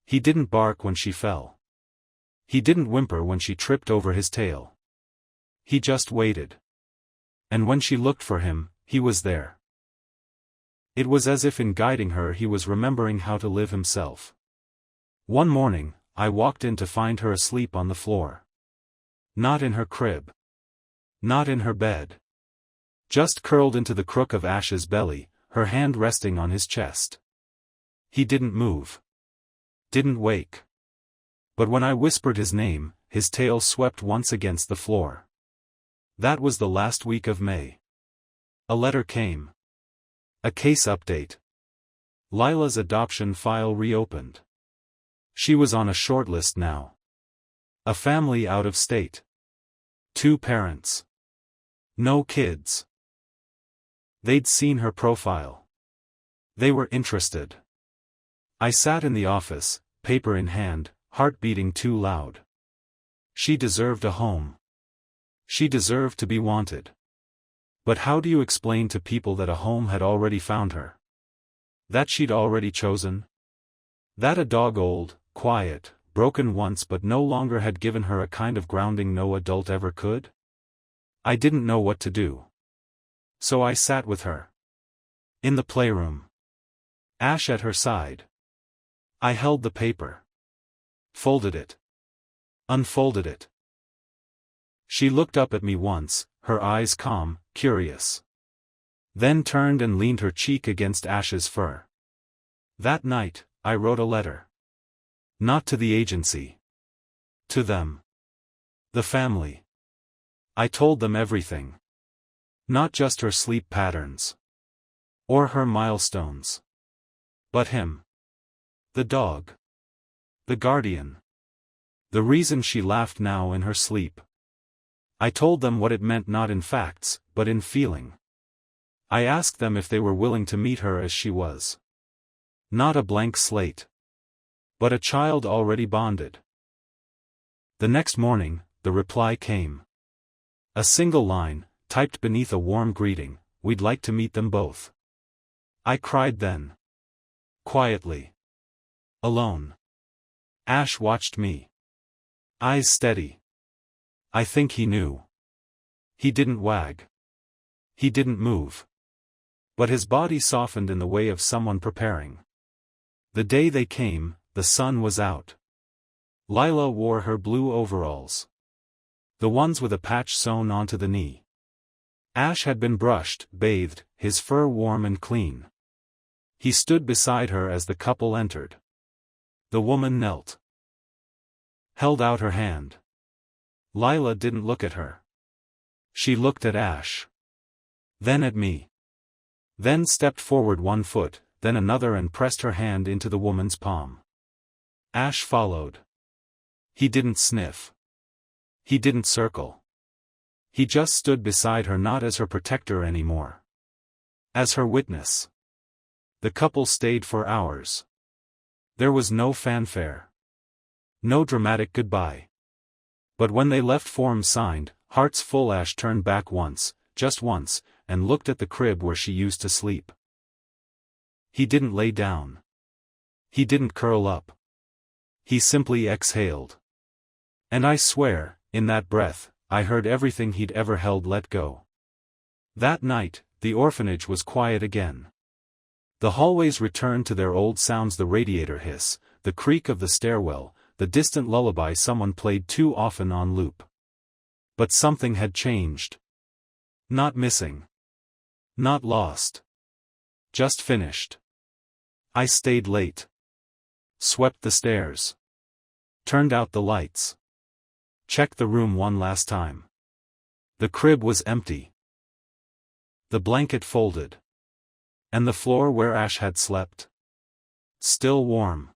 A: He didn't bark when she fell. He didn't whimper when she tripped over his tail. He just waited. And when she looked for him, he was there. It was as if in guiding her he was remembering how to live himself. One morning, I walked in to find her asleep on the floor. Not in her crib. Not in her bed. Just curled into the crook of Ash's belly, her hand resting on his chest. He didn't move. Didn't wake. But when I whispered his name, his tail swept once against the floor. That was the last week of May. A letter came. A case update. Lila's adoption file reopened. She was on a short list now. A family out of state. 2 parents. No kids. They'd seen her profile. They were interested. I sat in the office, paper in hand, heart beating too loud. She deserved a home. She deserved to be wanted. But how do you explain to people that a home had already found her? That she'd already chosen? That a dog old, quiet, broken once but no longer had given her a kind of grounding no adult ever could? I didn't know what to do. So I sat with her. In the playroom. Ash at her side. I held the paper. Folded it. Unfolded it. She looked up at me once, her eyes calm, curious. Then turned and leaned her cheek against Ash's fur. That night, I wrote a letter. Not to the agency. To them. The family. I told them everything. Not just her sleep patterns. Or her milestones. But him. The dog. The guardian. The reason she laughed now in her sleep. I told them what it meant not in facts, but in feeling. I asked them if they were willing to meet her as she was. Not a blank slate. But a child already bonded. The next morning, the reply came. A single line, typed beneath a warm greeting, "We'd like to meet them both." I cried then. Quietly. Alone. Ash watched me. Eyes steady. I think he knew. He didn't wag. He didn't move. But his body softened in the way of someone preparing. The day they came, the sun was out. Lila wore her blue overalls. The ones with a patch sewn onto the knee. Ash had been brushed, bathed, his fur warm and clean. He stood beside her as the couple entered. The woman knelt. Held out her hand. Lila didn't look at her. She looked at Ash. Then at me. Then stepped forward 1 foot, then another and pressed her hand into the woman's palm. Ash followed. He didn't sniff. He didn't circle. He just stood beside her, not as her protector anymore. As her witness. The couple stayed for hours. There was no fanfare. No dramatic goodbye. But when they left forms signed, hearts full, Ash turned back once, just once, and looked at the crib where she used to sleep. He didn't lay down. He didn't curl up. He simply exhaled. And I swear, in that breath, I heard everything he'd ever held let go. That night, the orphanage was quiet again. The hallways returned to their old sounds, the radiator hiss, the creak of the stairwell, the distant lullaby someone played too often on loop. But something had changed. Not missing. Not lost. Just finished. I stayed late. Swept the stairs. Turned out the lights. Checked the room one last time. The crib was empty. The blanket folded. And the floor where Ash had slept. Still warm.